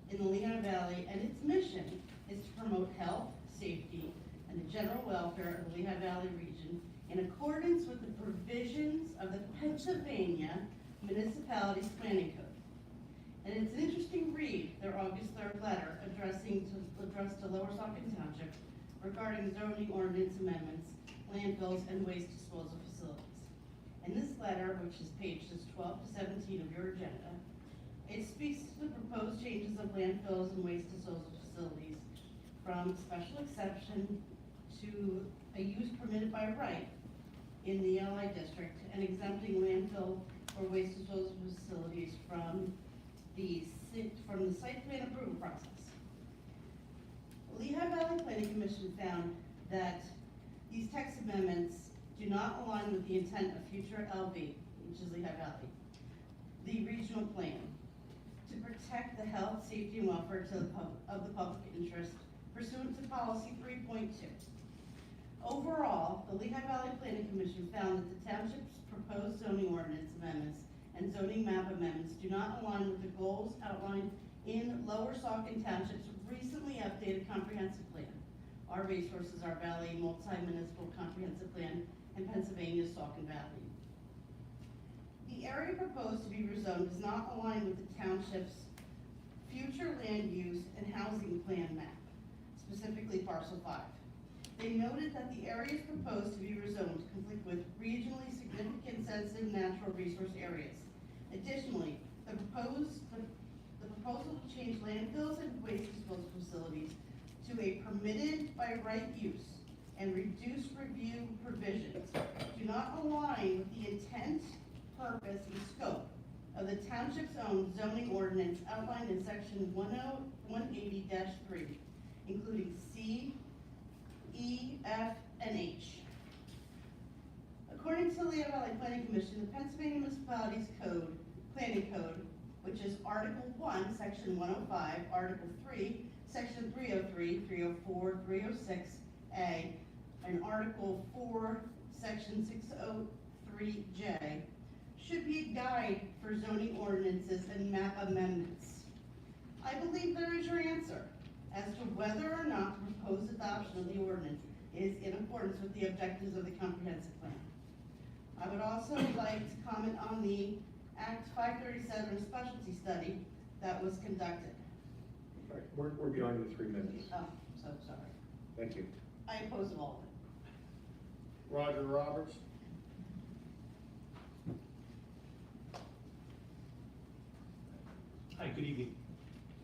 Speaker 15: in the Lehigh Valley, and its mission is to promote health, safety, and the general welfare of the Lehigh Valley region in accordance with the provisions of the Pennsylvania Municipalities Planning Code. And it's an interesting read, their August 3rd letter addressed to Lower Saucon Township regarding zoning ordinance amendments, landfills, and waste disposal facilities. In this letter, which is pages 12 to 17 of your agenda, it speaks to the proposed changes of landfills and waste disposal facilities from special exception to a use permitted by right in the LI district and exempting landfill or waste disposal facilities from the site plan approval process. The Lehigh Valley Planning Commission found that these text amendments do not align with the intent of future LV, which is Lehigh Valley, the regional plan, to protect the health, safety, and welfare of the public interest pursuant to policy 3.2. Overall, the Lehigh Valley Planning Commission found that the township's proposed zoning ordinance amendments and zoning map amendments do not align with the goals outlined in Lower Saucon Township's recently updated comprehensive plan. Our resources are Valley Multi-Municipal Comprehensive Plan and Pennsylvania's Saucon Valley. The area proposed to be rezoned does not align with the township's future land use and housing plan map, specifically parcel 5. They noted that the areas proposed to be rezoned conflict with regionally significant sensitive natural resource areas. Additionally, the proposal to change landfills and waste disposal facilities to a permitted by right use and reduced review provisions do not align with the intent, purpose, and scope of the township's own zoning ordinance outlined in section 180-3, including C, E, F, and H. According to the Lehigh Valley Planning Commission, the Pennsylvania Municipalities Code, Planning Code, which is Article 1, Section 105, Article 3, Section 303, 304, 306A, and Article 4, Section 603J, should be a guide for zoning ordinances and map amendments. I believe there is your answer as to whether or not the proposed adoption of the ordinance is in accordance with the objectives of the comprehensive plan. I would also like to comment on the Act 537 specialty study that was conducted.
Speaker 5: All right, we're beyond the 3 minutes.
Speaker 15: Oh, so sorry.
Speaker 5: Thank you.
Speaker 15: I oppose all of it.
Speaker 7: Roger Roberts.
Speaker 8: Hi, good evening.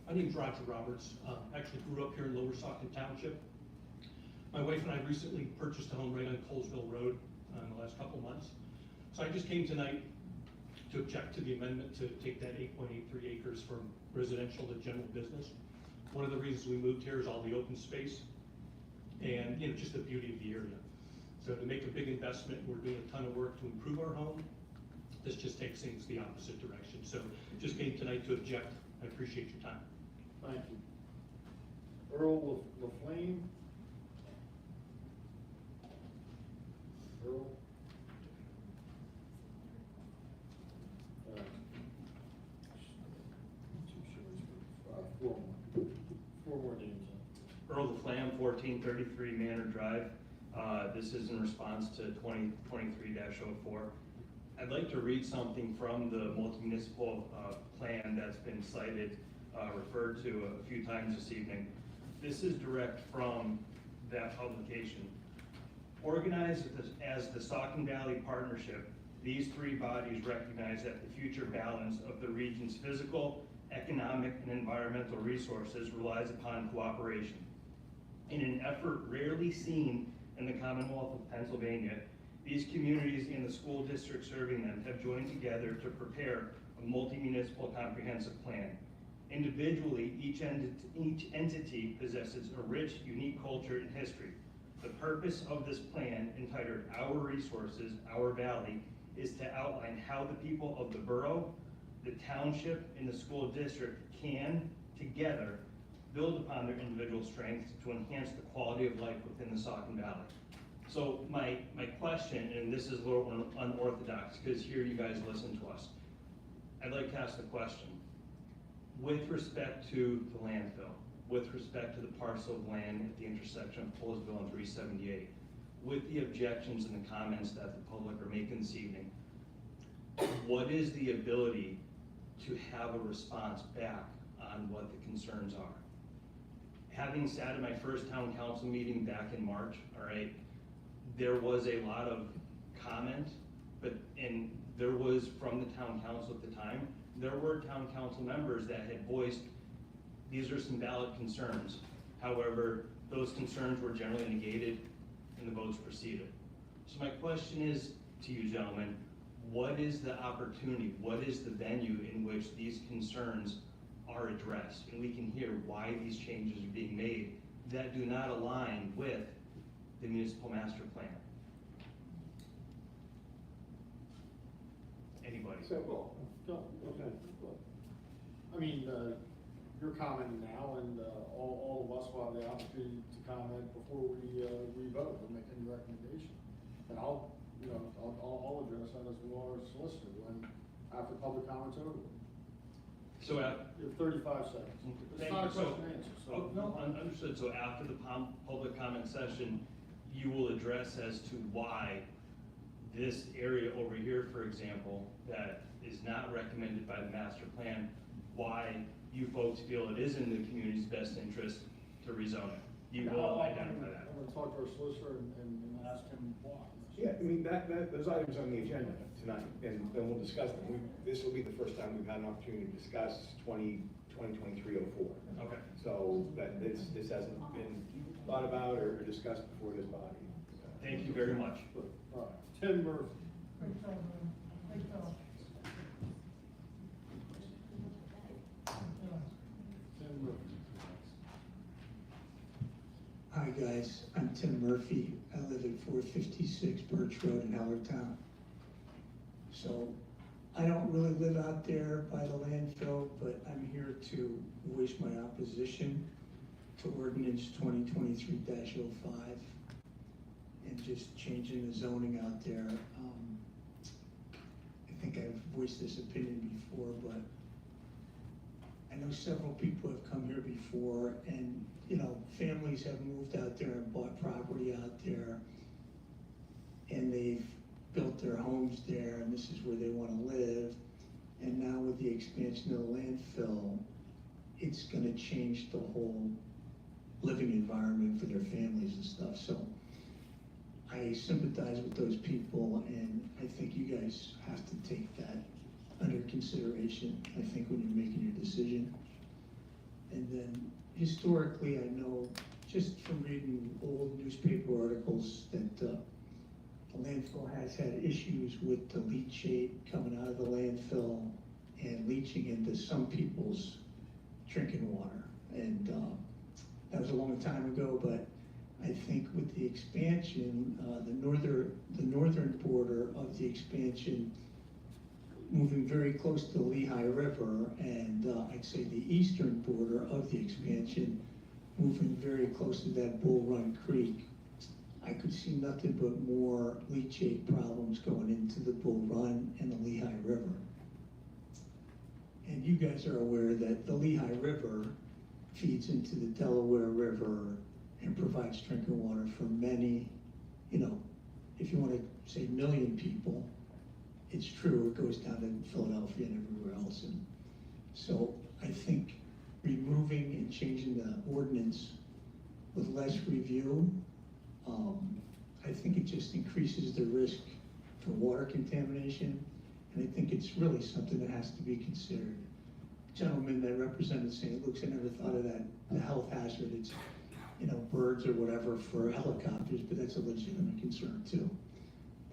Speaker 8: My name is Roger Roberts. Actually grew up here in Lower Saucon Township. My wife and I recently purchased a home right on Colesville Road in the last couple months. So I just came tonight to object to the amendment to take that 8.83 acres from residential to general business. One of the reasons we moved here is all the open space and just the beauty of the area. So to make a big investment, we're doing a ton of work to improve our home. This just takes things the opposite direction. So just came tonight to object. I appreciate your time.
Speaker 7: Thank you. Earl LaFlame. Earl. 4 more names.
Speaker 16: Earl LaFlamme, 1433 Manor Drive. This is in response to 2023-04. I'd like to read something from the multi-municipal plan that's been cited, referred to a few times this evening. This is direct from that publication. Organized as the Saucon Valley Partnership, these 3 bodies recognize that the future balance of the region's physical, economic, and environmental resources relies upon cooperation. In an effort rarely seen in the Commonwealth of Pennsylvania, these communities and the school district serving them have joined together to prepare a multi-municipal comprehensive plan. Individually, each entity possesses a rich, unique culture and history. The purpose of this plan, entitled Our Resources, Our Valley, is to outline how the people of the borough, the township, and the school district can, together, build upon their individual strengths to enhance the quality of life within the Saucon Valley. So my question, and this is a little unorthodox because here you guys listen to us. I'd like to ask the question. With respect to the landfill, with respect to the parcel of land at the intersection of Colesville and 378, with the objections and the comments that the public are making this evening, what is the ability to have a response back on what the concerns are? Having sat at my first town council meeting back in March, all right, there was a lot of comment And there was, from the town council at the time, there were town council members that had voiced, these are some valid concerns. However, those concerns were generally negated and the votes proceeded. So my question is to you gentlemen, what is the opportunity, what is the venue in which these concerns are addressed? And we can hear why these changes are being made that do not align with the municipal master plan. Anybody?
Speaker 7: So, well, okay. I mean, you're commenting now, and all of us will have the opportunity to comment before we vote or make any recommendation. And I'll address that as well as solicitor when, after public comments over.
Speaker 16: So
Speaker 7: you have 35 seconds. It's not a question and answer, so.
Speaker 16: Oh, no, understood. So after the public comment session, you will address as to why this area over here, for example, that is not recommended by the master plan, why you folks feel it is in the community's best interest to rezone it. You will identify that.
Speaker 7: I'm gonna talk to our solicitor and ask him why.
Speaker 5: Yeah, I mean, those items on the agenda tonight, and then we'll discuss them. This will be the first time we've had an opportunity to discuss 2023-04.
Speaker 16: Okay.
Speaker 5: So this hasn't been thought about or discussed before this body.
Speaker 16: Thank you very much.
Speaker 7: All right, Tim Murphy. Tim Murphy.
Speaker 17: Hi guys, I'm Tim Murphy. I live at 456 Birch Road in Hellertown. So I don't really live out there by the landfill, but I'm here to voice my opposition to ordinance 2023-05 and just changing the zoning out there. I think I've voiced this opinion before, but I know several people have come here before, and you know, families have moved out there and bought property out there, and they've built their homes there, and this is where they want to live. And now with the expansion of the landfill, it's going to change the whole living environment for their families and stuff. So I sympathize with those people, and I think you guys have to take that under consideration, I think, when you're making your decision. And then historically, I know just from reading old newspaper articles that the landfill has had issues with the leachate coming out of the landfill and leaching into some people's drinking water. And that was a long time ago, but I think with the expansion, the northern border of the expansion moving very close to the Lehigh River, and I'd say the eastern border of the expansion moving very close to that Bull Run Creek, I could see nothing but more leachate problems going into the Bull Run and the Lehigh River. And you guys are aware that the Lehigh River feeds into the Delaware River and provides drinking water for many, you know, if you want to say million people, it's true, it goes down to Philadelphia and everywhere else. And so I think removing and changing the ordinance with less review, I think it just increases the risk for water contamination. And I think it's really something that has to be considered. Gentleman that represented St. Luke's, I never thought of that, the health hazard. It's, you know, birds or whatever for helicopters, but that's a legitimate concern too.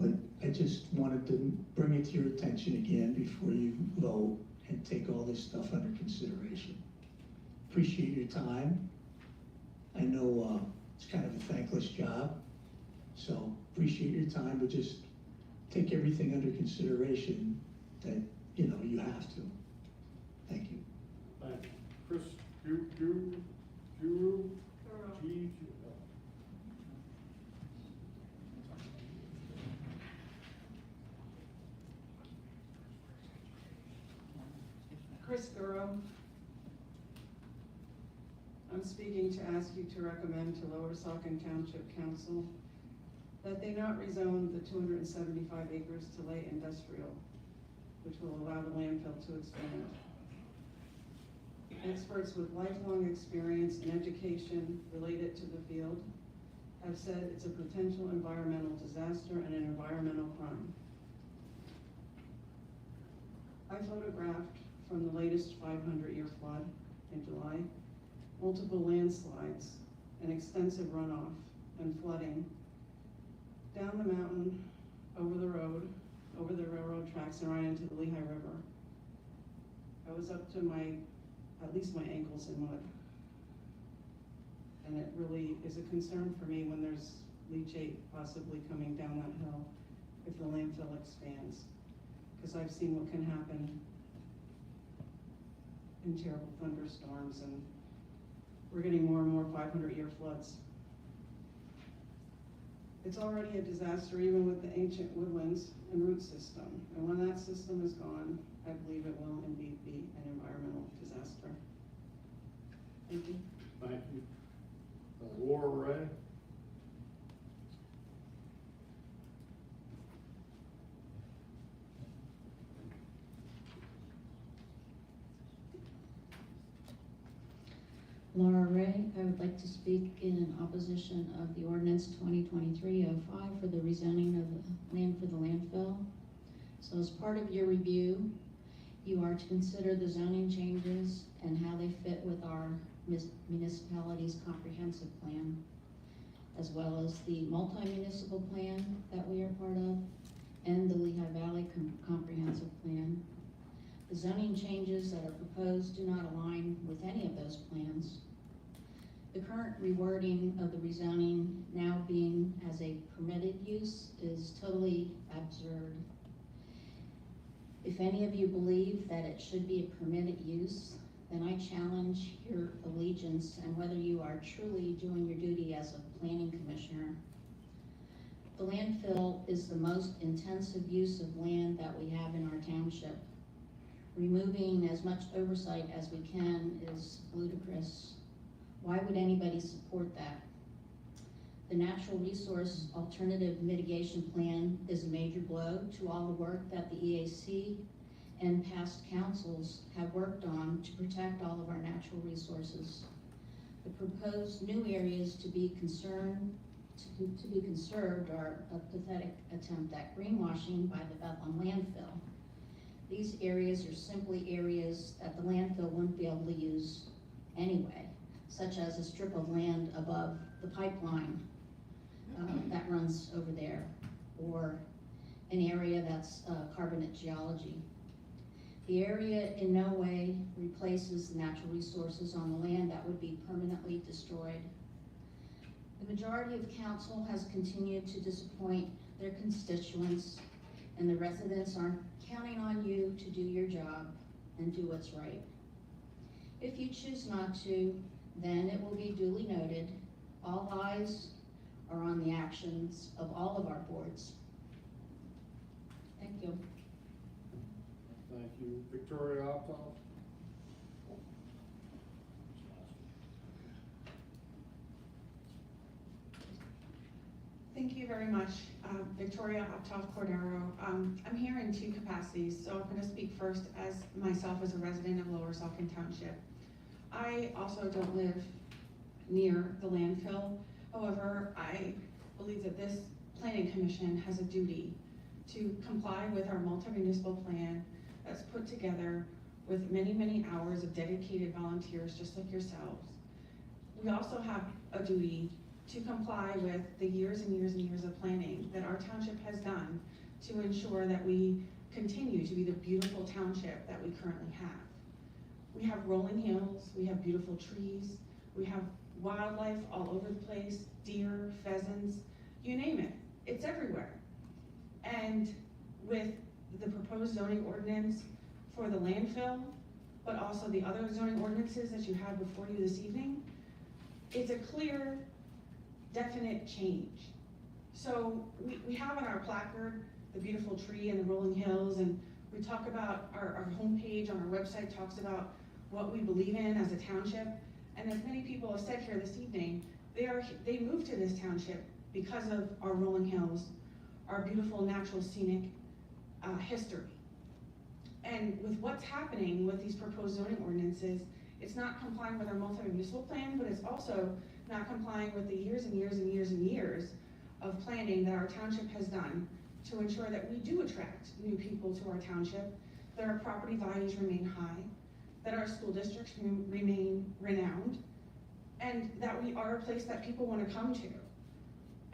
Speaker 17: But I just wanted to bring it to your attention again before you vote and take all this stuff under consideration. Appreciate your time. I know it's kind of a thankless job, so appreciate your time, but just take everything under consideration that, you know, you have to. Thank you.
Speaker 7: Thank you. Chris,
Speaker 4: Chris Gurrow. I'm speaking to ask you to recommend to Lower Saucon Township Council that they not rezone the 275 acres to light industrial, which will allow the landfill to expand. Experts with lifelong experience and education related to the field have said it's a potential environmental disaster and an environmental crime. I photographed from the latest 500-year flood in July, multiple landslides and extensive runoff and flooding down the mountain, over the road, over the railroad tracks, and right into the Lehigh River. I was up to at least my ankles in mud. And it really is a concern for me when there's leachate possibly coming down that hill if the landfill expands. Because I've seen what can happen in terrible thunderstorms, and we're getting more and more 500-year floods. It's already a disaster even with the ancient woodlands and root system. And when that system is gone, I believe it will indeed be an environmental disaster. Thank you.
Speaker 7: Thank you. Laura Ray?
Speaker 18: Laura Ray, I would like to speak in opposition of the ordinance 2023-05 for the rezoning of the land for the landfill. So as part of your review, you are to consider the zoning changes and how they fit with our municipality's comprehensive plan, as well as the multi-municipal plan that we are part of, and the Lehigh Valley comprehensive plan. The zoning changes that are proposed do not align with any of those plans. The current rewording of the rezoning now being as a permitted use is totally absurd. If any of you believe that it should be a permitted use, then I challenge your allegiance and whether you are truly doing your duty as a planning commissioner. The landfill is the most intensive use of land that we have in our township. Removing as much oversight as we can is ludicrous. Why would anybody support that? The Natural Resource Alternative Mitigation Plan is a major blow to all the work that the EAC and past councils have worked on to protect all of our natural resources. The proposed new areas to be conserved are a pathetic attempt at greenwashing by the Bethlehem landfill. These areas are simply areas that the landfill wouldn't be able to use anyway, such as a strip of land above the pipeline that runs over there, or an area that's carbonate geology. The area in no way replaces the natural resources on the land that would be permanently destroyed. The majority of council has continued to disappoint their constituents, and the residents aren't counting on you to do your job and do what's right. If you choose not to, then it will be duly noted. All eyes are on the actions of all of our boards. Thank you.
Speaker 7: Thank you. Victoria Optoff?
Speaker 19: Thank you very much. Victoria Optoff Cordero. I'm here in two capacities, so I'm going to speak first as myself as a resident of Lower Saucon Township. I also don't live near the landfill. However, I believe that this planning commission has a duty to comply with our multi-municipal plan that's put together with many, many hours of dedicated volunteers just like yourselves. We also have a duty to comply with the years and years and years of planning that our township has done to ensure that we continue to be the beautiful township that we currently have. We have rolling hills, we have beautiful trees, we have wildlife all over the place, deer, pheasants, you name it, it's everywhere. And with the proposed zoning ordinance for the landfill, but also the other zoning ordinances that you have before you this evening, it's a clear, definite change. So we have on our placard the beautiful tree and the rolling hills, and we talk about our homepage on our website talks about what we believe in as a township. And as many people have said here this evening, they moved to this township because of our rolling hills, our beautiful natural scenic history. And with what's happening with these proposed zoning ordinances, it's not complying with our multi-municipal plan, but it's also not complying with the years and years and years and years of planning that our township has done to ensure that we do attract new people to our township that our property values remain high, that our school districts remain renowned, and that we are a place that people want to come to.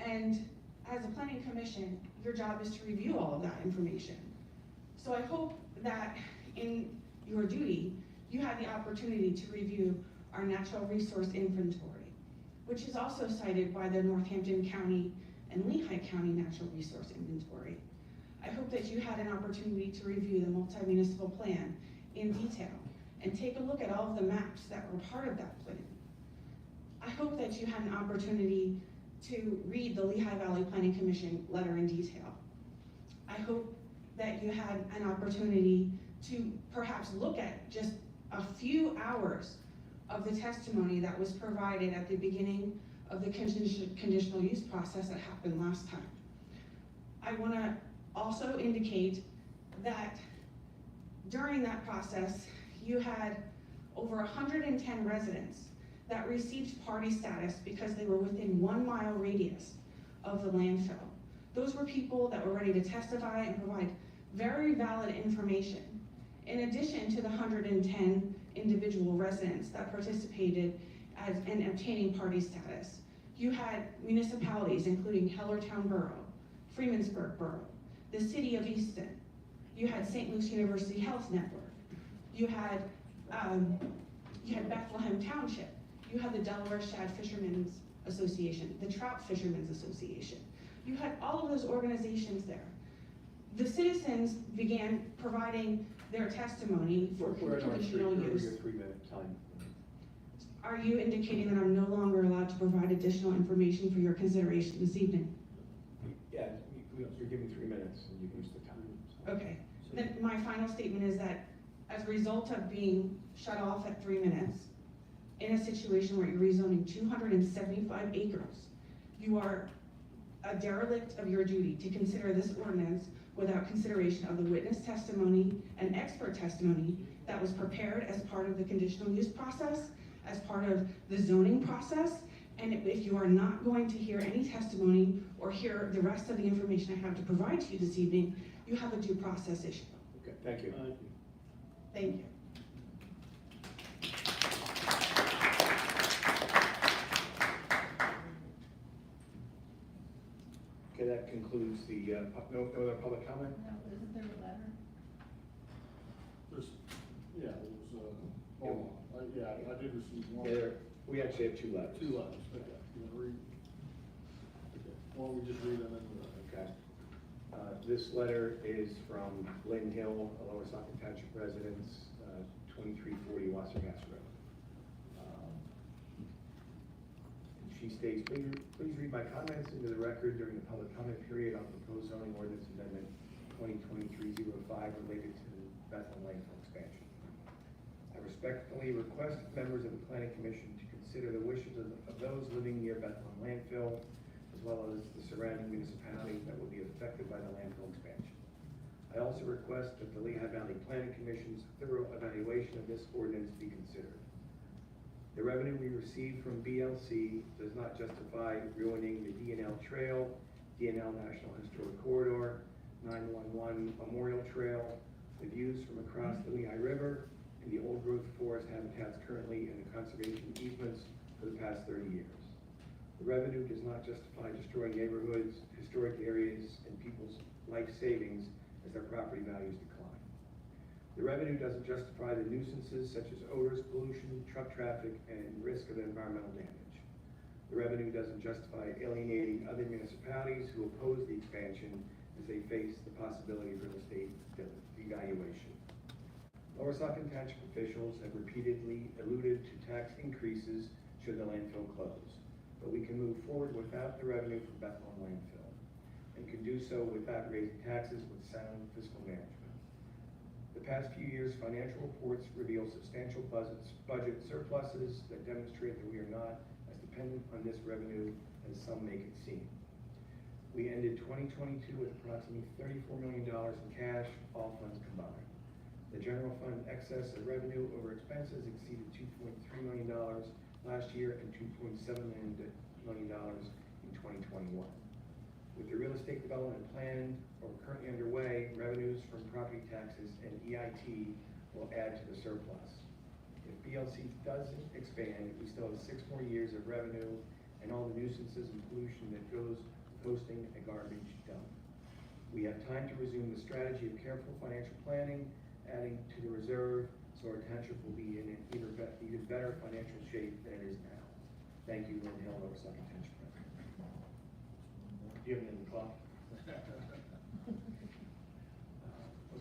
Speaker 19: And as a planning commission, your job is to review all of that information. So I hope that in your duty, you had the opportunity to review our natural resource inventory, which is also cited by the Northampton County and Lehigh County Natural Resource Inventory. I hope that you had an opportunity to review the multi-municipal plan in detail and take a look at all of the maps that were part of that plan. I hope that you had an opportunity to read the Lehigh Valley Planning Commission letter in detail. I hope that you had an opportunity to perhaps look at just a few hours of the testimony that was provided at the beginning of the conditional use process that happened last time. I want to also indicate that during that process, you had over 110 residents that received party status because they were within 1 mile radius of the landfill. Those were people that were ready to testify and provide very valid information. In addition to the 110 individual residents that participated in obtaining party status, you had municipalities including Hellertown Borough, Freemansburg Borough, the City of Easton, you had St. Luke's University Health Network, you had Bethlehem Township, you had the Delaware Shad Fishermen's Association, the Trout Fishermen's Association. You had all of those organizations there. The citizens began providing their testimony for conditional use.
Speaker 5: Your 3-minute time.
Speaker 19: Are you indicating that I'm no longer allowed to provide additional information for your consideration this evening?
Speaker 5: Yeah, you're giving 3 minutes and you can use the time.
Speaker 19: Okay, then my final statement is that as a result of being shut off at 3 minutes, in a situation where you're rezoning 275 acres, you are a derelict of your duty to consider this ordinance without consideration of the witness testimony and expert testimony that was prepared as part of the conditional use process, as part of the zoning process. And if you are not going to hear any testimony or hear the rest of the information I have to provide to you this evening, you have a due process issue.
Speaker 5: Okay, thank you.
Speaker 19: Thank you.
Speaker 5: Okay, that concludes the, no other public comment?
Speaker 4: No, isn't there a letter?
Speaker 7: There's, yeah, it was, hold on, yeah, I did receive one.
Speaker 5: We actually have 2 letters.
Speaker 7: 2 letters, okay, you wanna read? Okay, why don't we just read them in the.
Speaker 5: Okay. This letter is from Lynn Hill, a Lower Saco Township residence, 2340 Wassergass Road. She states, please read my comments into the record during the public comment period on proposed zoning ordinance amendment 2023-05 related to the Bethlehem landfill expansion. I respectfully request members of the Planning Commission to consider the wishes of those living near Bethlehem landfill, as well as the surrounding municipalities that will be affected by the landfill expansion. I also request that the Lehigh Valley Planning Commission's thorough evaluation of this ordinance be considered. The revenue we receive from BLC does not justify ruining the D&L Trail, D&L National Historic Corridor, 911 Memorial Trail, the views from across the Lehigh River, and the old growth forest habitats currently in the conservation easements for the past 30 years. The revenue does not justify destroying neighborhoods, historic areas, and people's life savings as their property values decline. The revenue doesn't justify the nuisances such as odors, pollution, truck traffic, and risk of environmental damage. The revenue doesn't justify alienating other municipalities who oppose the expansion as they face the possibility of real estate devaluation. Lower Saucon Township officials have repeatedly alluded to tax increases should the landfill close, but we can move forward without the revenue from Bethlehem landfill, and can do so without raising taxes with sound fiscal management. The past few years' financial reports reveal substantial budget surpluses that demonstrate that we are not as dependent on this revenue as some make it seem. We ended 2022 with approximately $34 million in cash, all funds combined. The general fund excess of revenue over expenses exceeded $2.3 million last year and $2.7 million in 2021. With the real estate development planned or currently underway, revenues from property taxes and EIT will add to the surplus. If BLC doesn't expand, we still have 6 more years of revenue and all the nuisances and pollution that goes with hosting a garbage dump. We have time to resume the strategy of careful financial planning, adding to the reserve, so our township will be in an even better financial shape than it is now. Thank you, Lynn Hill, Lower Township President. Do you have any clock?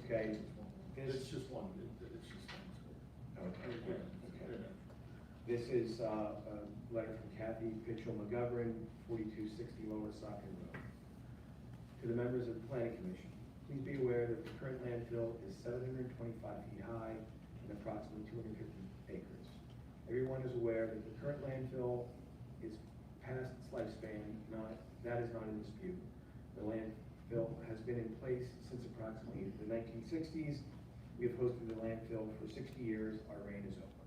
Speaker 5: Okay.
Speaker 7: It's just one, it's just one.
Speaker 5: Okay. This is a letter from Kathy Pitchell-McGovern, 4260 Lower Socket Road. To the members of the Planning Commission, please be aware that the current landfill is 725 feet high and approximately 250 acres. Everyone is aware that the current landfill is past its lifespan, that is not in dispute. The landfill has been in place since approximately the 1960s. We have hosted the landfill for 60 years. Our reign is over.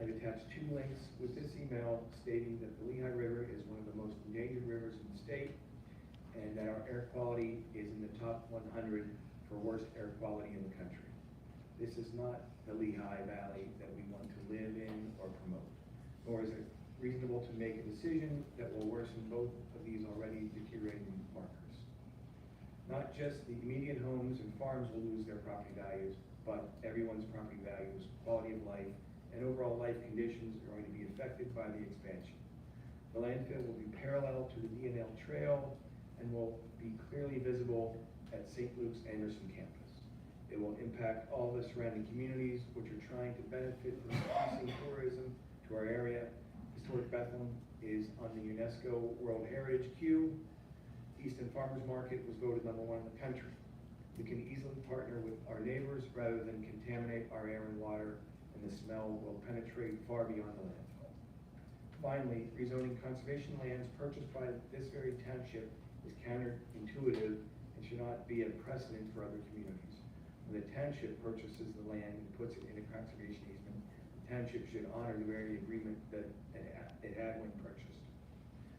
Speaker 5: I've attached 2 links with this email stating that the Lehigh River is one of the most endangered rivers in the state and that our air quality is in the top 100 for worst air quality in the country. This is not the Lehigh Valley that we want to live in or promote, nor is it reasonable to make a decision that will worsen both of these already deteriorating markers. Not just the immediate homes and farms will lose their property values, but everyone's property values, quality of life, and overall life conditions are going to be affected by the expansion. The landfill will be parallel to the D&L Trail and will be clearly visible at St. Luke's Anderson campus. It will impact all the surrounding communities which are trying to benefit from increasing tourism to our area. Historic Bethlehem is on the UNESCO World Heritage Queue. Easton Farmers Market was voted #1 in the country. We can easily partner with our neighbors rather than contaminate our air and water, and the smell will penetrate far beyond the landfill. Finally, rezoning conservation lands purchased by this very township is counterintuitive and should not be a precedent for other communities. When the township purchases the land and puts it in a conservation easement, the township should honor the very agreement that it had when purchased.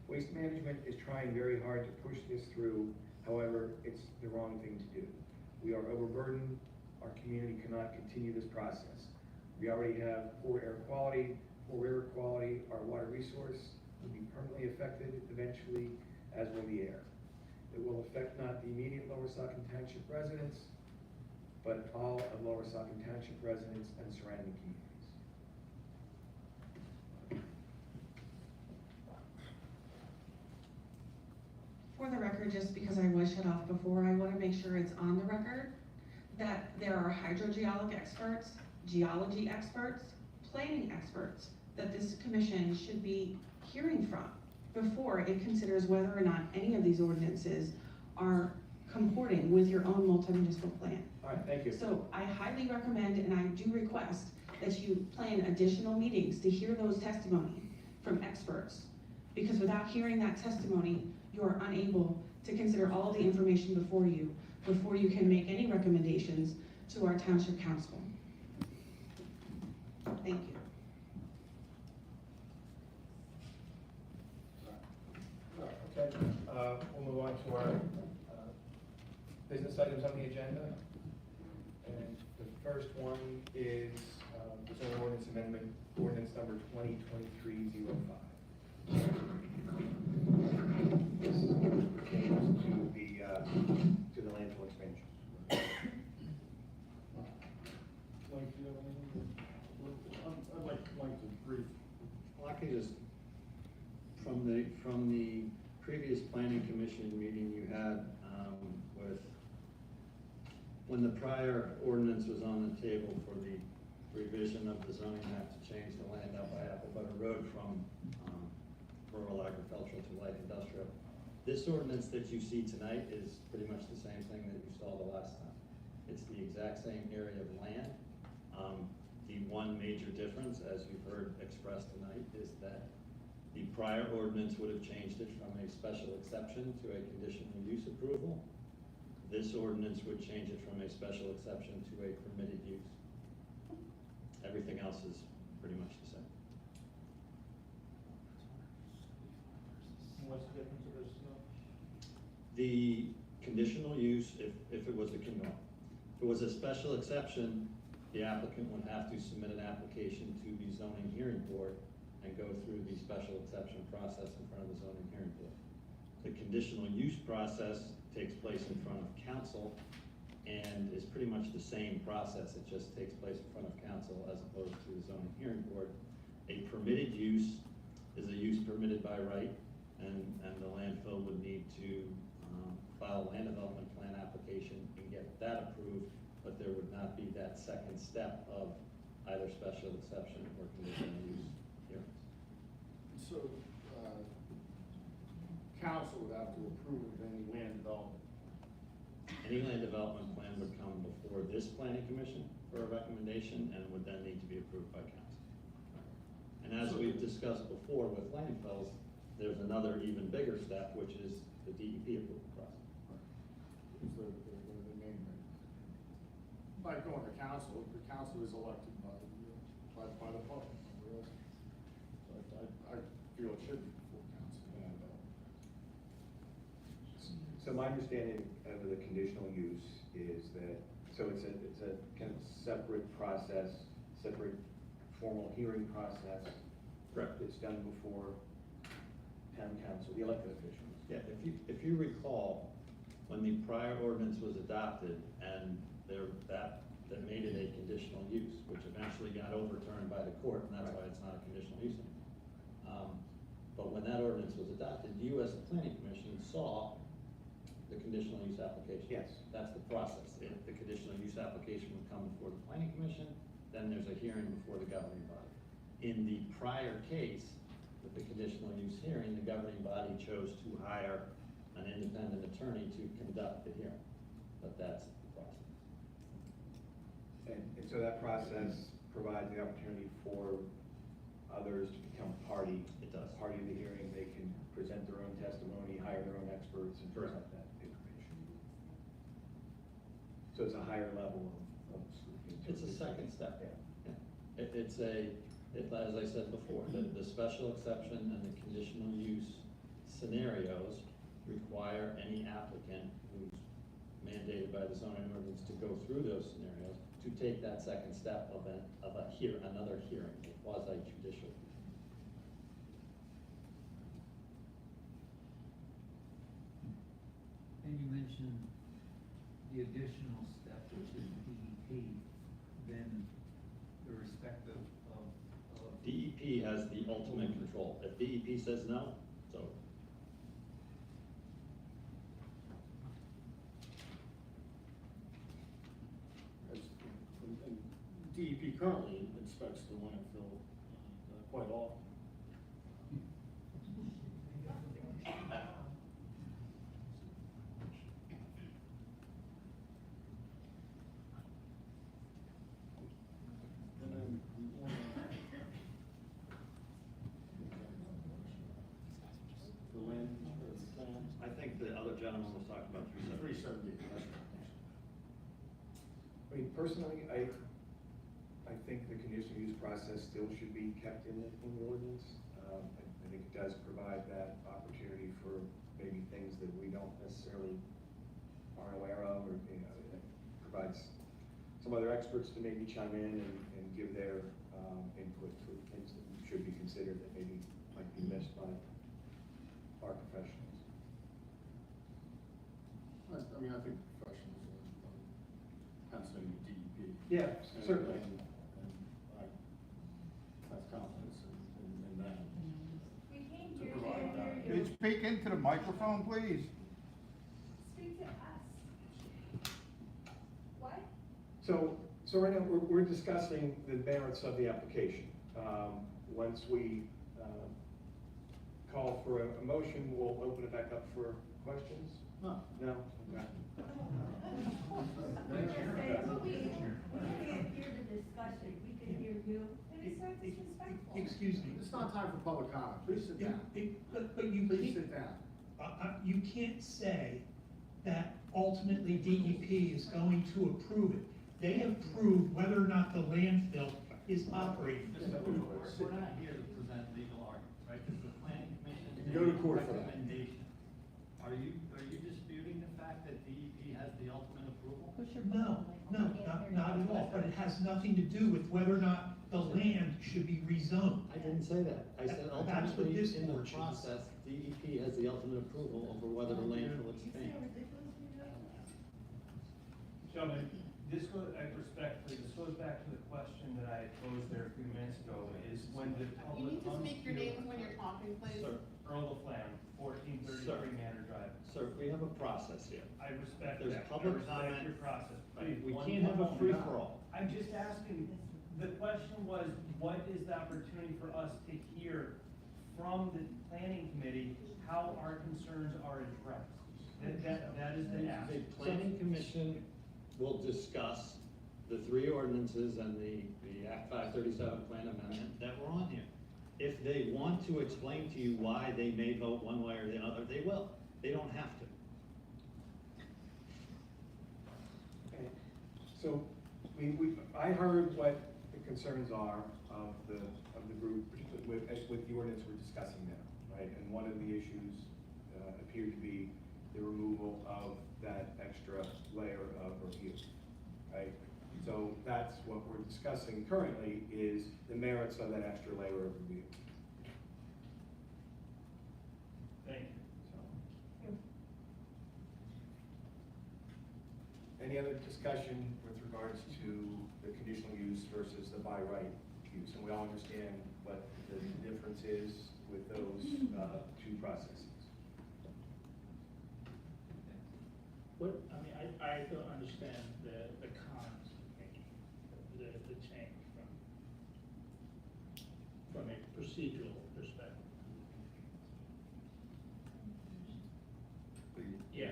Speaker 5: Waste Management is trying very hard to push this through. However, it's the wrong thing to do. We are overburdened. Our community cannot continue this process. We already have poor air quality, poor river quality. Our water resource will be permanently affected eventually, as will the air. It will affect not the immediate Lower Saucon Township residents, but all of Lower Saucon Township residents and surrounding communities.
Speaker 19: For the record, just because I was shut off before, I want to make sure it's on the record that there are hydrogeologic experts, geology experts, planning experts that this commission should be hearing from before it considers whether or not any of these ordinances are comporting with your own multi-municipal plan.
Speaker 5: All right, thank you.
Speaker 19: So I highly recommend and I do request that you plan additional meetings to hear those testimony from experts. Because without hearing that testimony, you are unable to consider all the information before you can make any recommendations to our township council. Thank you.
Speaker 5: Okay, we'll move on to our business items on the agenda. And the first one is the zoning ordinance amendment, ordinance number 2023-05. This pertains to the landfill expansion.
Speaker 7: I'd like to brief.
Speaker 12: Well, I can just, from the previous planning commission meeting you had with, when the prior ordinance was on the table for the revision of the zoning map to change the land out by Apple Butter Road from rural agricultural to light industrial. This ordinance that you see tonight is pretty much the same thing that you saw the last time. It's the exact same area of land. The one major difference, as you've heard expressed tonight, is that the prior ordinance would have changed it from a special exception to a conditional use approval. This ordinance would change it from a special exception to a permitted use. Everything else is pretty much the same.
Speaker 1: What's the difference of this?
Speaker 20: The conditional use, if it was a if it was a special exception, the applicant would have to submit an application to the zoning hearing board and go through the special exception process in front of the zoning hearing board. The conditional use process takes place in front of council and is pretty much the same process. It just takes place in front of council as opposed to the zoning hearing board. A permitted use is a use permitted by right, and the landfill would need to file a land development plan application and get that approved, but there would not be that second step of either special exception or conditional use hearings.
Speaker 7: So, council would have to approve of any land development.
Speaker 20: Any land development plan would come before this planning commission for a recommendation and would then need to be approved by council. And as we've discussed before with landfills, there's another even bigger step, which is the DEP approval process.
Speaker 7: Is the main thing. By going to council, the council is elected by the public. So I feel it should be before council.
Speaker 5: So my understanding of the conditional use is that, so it's a kind of separate process, separate formal hearing process.
Speaker 20: Correct.
Speaker 5: It's done before town council, the elected officials.
Speaker 20: Yeah, if you recall, when the prior ordinance was adopted and that made it a conditional use, which eventually got overturned by the court, and that's why it's not a conditional use anymore. But when that ordinance was adopted, you as a planning commission saw the conditional use application.
Speaker 5: Yes.
Speaker 20: That's the process. The conditional use application would come before the planning commission, then there's a hearing before the governing body. In the prior case, with the conditional use hearing, the governing body chose to hire an independent attorney to conduct the hearing, but that's the process.
Speaker 5: And so that process provides the opportunity for others to become party.
Speaker 20: It does.
Speaker 5: Party of the hearing, they can present their own testimony, hire their own experts and present that information. So it's a higher level of.
Speaker 20: It's a second step. Yeah. As I said before, the special exception and the conditional use scenarios require any applicant who's mandated by the zoning ordinance to go through those scenarios to take that second step of another hearing, a quasi-judicial.
Speaker 21: And you mentioned the additional step, which is DEP, then the respective of.
Speaker 20: DEP has the ultimate control. If DEP says no, it's over.
Speaker 7: And DEP currently inspects the landfill quite often.
Speaker 20: I think the other gentleman was talking about 370.
Speaker 5: I mean, personally, I think the conditional use process still should be kept in the ordinance. I think it does provide that opportunity for maybe things that we don't necessarily aren't aware of, or, you know, it provides some other experts to maybe chime in and give their input to things that should be considered that maybe might be missed by our professionals.
Speaker 7: I mean, I think professionals are Pennsylvania DEP.
Speaker 5: Yeah, certainly.
Speaker 7: And I have confidence in that.
Speaker 22: We came
Speaker 7: To
Speaker 22: here
Speaker 7: provide that.
Speaker 3: Can you speak into the microphone, please?
Speaker 22: speak to us. What?
Speaker 5: So right now, we're discussing the merits of the application. Once we call for a motion, we'll open it back up for questions?
Speaker 7: No.
Speaker 5: No? Okay.
Speaker 22: We can't hear the discussion, we can hear you, and it's not disrespectful.
Speaker 11: Excuse me.
Speaker 7: It's not time for public comment. Please sit down.
Speaker 11: But you
Speaker 7: Please
Speaker 11: can't,
Speaker 7: sit down.
Speaker 11: you can't say that ultimately DEP is going to approve it. They have proved whether or not the landfill is operating.
Speaker 2: We're not here to present legal arguments, right? This is the planning commission.
Speaker 7: You can go to court for that.
Speaker 2: Recommendation. Are you disputing
Speaker 22: What's your
Speaker 8: No,
Speaker 22: problem?
Speaker 8: no, not at all, but it has nothing to do with whether or not the land should be rezoned.
Speaker 20: I didn't say that. I said
Speaker 8: That's what
Speaker 20: ultimately,
Speaker 8: this
Speaker 20: in the
Speaker 8: board should
Speaker 20: process, DEP has the ultimate approval over whether the landfill expands.
Speaker 16: Gentlemen, this goes, respectfully, this goes back to the question that I posed there a few minutes ago, is when the
Speaker 6: You
Speaker 16: public
Speaker 6: need to
Speaker 16: comes
Speaker 6: speak your
Speaker 16: here-
Speaker 6: names when you're talking, please.
Speaker 20: Sir,
Speaker 16: Earl LaFlamme, 1433 Manor Drive.
Speaker 20: sir, we have a process here.
Speaker 16: I respect
Speaker 20: There's
Speaker 16: that.
Speaker 20: public
Speaker 16: I respect
Speaker 20: comment.
Speaker 16: your process.
Speaker 20: Right.
Speaker 16: Please,
Speaker 20: We
Speaker 16: one
Speaker 20: can't have a
Speaker 16: moment.
Speaker 20: free-for-all.
Speaker 16: I'm just asking, the question was, what is the opportunity for us to hear from the planning committee how our concerns are addressed? That is the ask.
Speaker 20: The planning commission will discuss the three ordinances and the Act 537 plan amendment that were on here. If they want to explain to you why they may vote one way or the other, they will. They don't have to.
Speaker 5: Okay. So, I heard what the concerns are of the group with the ordinance we're discussing now, right? And one of the issues appeared to be the removal of that extra layer of review, right? So that's what we're discussing currently, is the merits of that extra layer of review.
Speaker 16: Thank you.
Speaker 5: So. Any other discussion with regards to the conditional use versus the by right use? And we all understand what the difference is with those two processes.
Speaker 9: What, I mean, I don't understand the cons of making the change from a procedural perspective.
Speaker 20: Are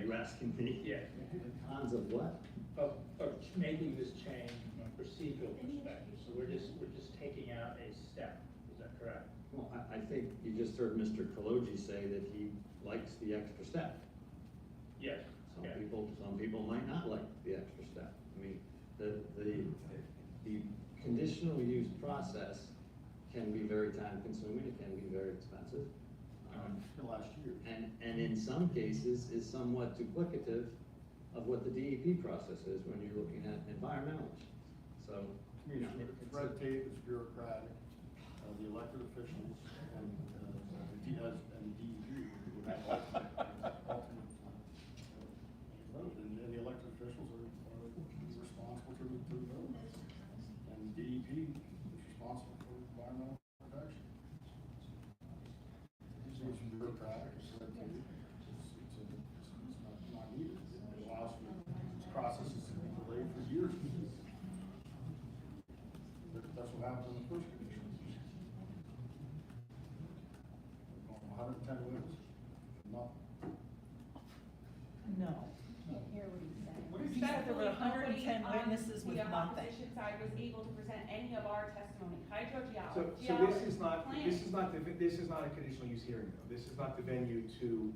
Speaker 20: you asking me?
Speaker 9: Yeah.
Speaker 20: The cons of what?
Speaker 9: Of making this change from a procedural perspective, so we're just taking out a step, is that correct?
Speaker 20: Well, I think you just heard Mr. Kaloji say that he likes the extra step.
Speaker 9: Yes.
Speaker 20: Some people might not like the extra step. I mean, the conditional use process can be very time consuming, it can be very expensive.
Speaker 7: The last year.
Speaker 20: And in some cases is somewhat duplicative of what the DEP process is when you're looking at environmental issues. So, you know,
Speaker 7: It's red tape, it's bureaucratic, the elected officials and DEP would have ultimate vote, and the elected officials are responsible to the vote. And DEP is responsible for environmental protection. It's bureaucratic, it's red tape, it's not needed. It allows for processes to be delayed for years. That's what happened in the first condition. 110 witnesses, nothing.
Speaker 4: No.
Speaker 22: Can't hear what he's saying.
Speaker 4: He said there were 110 witnesses with
Speaker 6: The
Speaker 4: nothing.
Speaker 6: opposition side was able to present any of our testimony, hydrogeology.
Speaker 5: So this is not a conditional use hearing though. This is not the venue to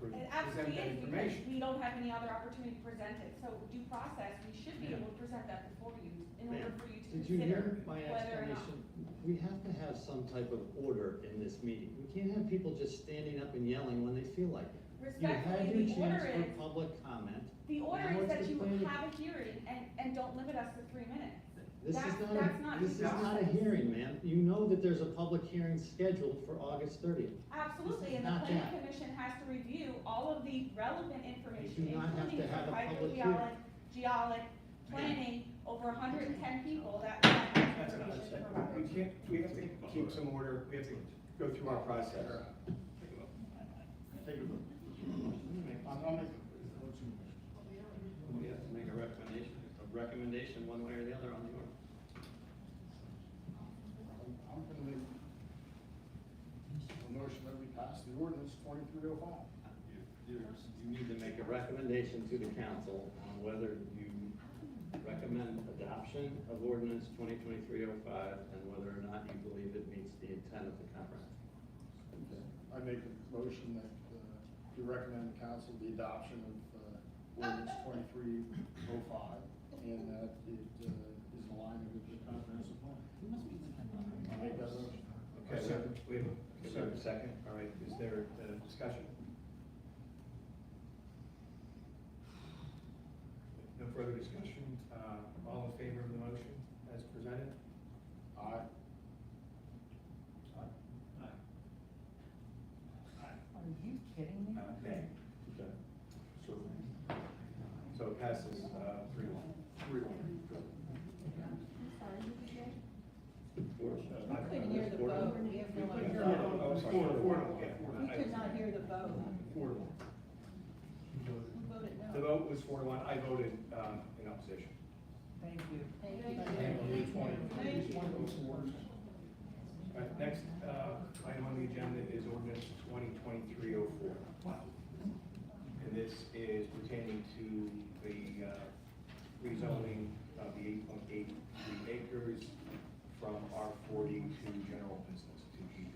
Speaker 5: present
Speaker 6: It absolutely
Speaker 5: that
Speaker 6: is, because
Speaker 5: information.
Speaker 6: we don't have any other opportunity to present it, so due process, we should be able to present that before you, in order for you to
Speaker 20: Did you
Speaker 6: consider
Speaker 20: hear my
Speaker 6: whether or not.
Speaker 20: explanation? We have to have some type of order in this meeting. We can't have people just standing up and yelling when they feel like it. You had
Speaker 6: Respectfully,
Speaker 20: your
Speaker 6: the
Speaker 20: chance
Speaker 6: order
Speaker 20: for
Speaker 6: is-
Speaker 20: public comment.
Speaker 6: The order
Speaker 20: Now
Speaker 6: is
Speaker 20: it's
Speaker 6: that
Speaker 20: the
Speaker 6: you
Speaker 20: planning-
Speaker 6: have a hearing and don't limit us to 3 minutes.
Speaker 20: This is
Speaker 6: That's
Speaker 20: not
Speaker 6: due
Speaker 20: a
Speaker 6: process.
Speaker 20: hearing, ma'am. You know that there's a public hearing scheduled for August 30th.
Speaker 6: Absolutely,
Speaker 20: This is
Speaker 6: and the
Speaker 20: not
Speaker 6: planning
Speaker 20: that.
Speaker 6: commission has to review all of the relevant information,
Speaker 20: do not have
Speaker 6: including
Speaker 20: to have
Speaker 6: from
Speaker 20: a public hearing.
Speaker 6: hydrogeologic, planning, over 110 people that have
Speaker 5: That's not
Speaker 6: information to
Speaker 5: it.
Speaker 6: provide.
Speaker 5: We have to keep some order. We have to go through our process.
Speaker 7: Take a vote. I'll make
Speaker 20: We have to make a recommendation one way or the other on the order.
Speaker 7: I'm gonna make a motion that we pass the ordinance 2305.
Speaker 20: You need to make a recommendation to the council on whether you recommend adoption of ordinance 2023-05 and whether or not you believe it meets the intent of the comprehensive.
Speaker 7: I make a motion that you recommend the council the adoption of ordinance 2305 and that it is in alignment with the comprehensive plan. I make that motion.
Speaker 5: Okay, we have a second. All right, is there a discussion? No further discussion? All in favor of the motion as presented?
Speaker 7: Aye.
Speaker 4: Are you kidding me?
Speaker 5: Nay.
Speaker 7: Okay.
Speaker 5: So it passes, 3-1.
Speaker 7: 3-1.
Speaker 4: We couldn't hear the vote, we have no idea.
Speaker 5: Oh, sorry. 4-1, yeah.
Speaker 4: We could not hear the vote.
Speaker 5: 4-1.
Speaker 4: Who voted no?
Speaker 5: The vote was 4-1. I voted in opposition.
Speaker 4: Thank you. Thank you.
Speaker 1: Thank you.
Speaker 5: All right, next item on the agenda is ordinance 2023-04. And this is pertaining to the rezoning of the 8.83 acres from R40 to general business to GB.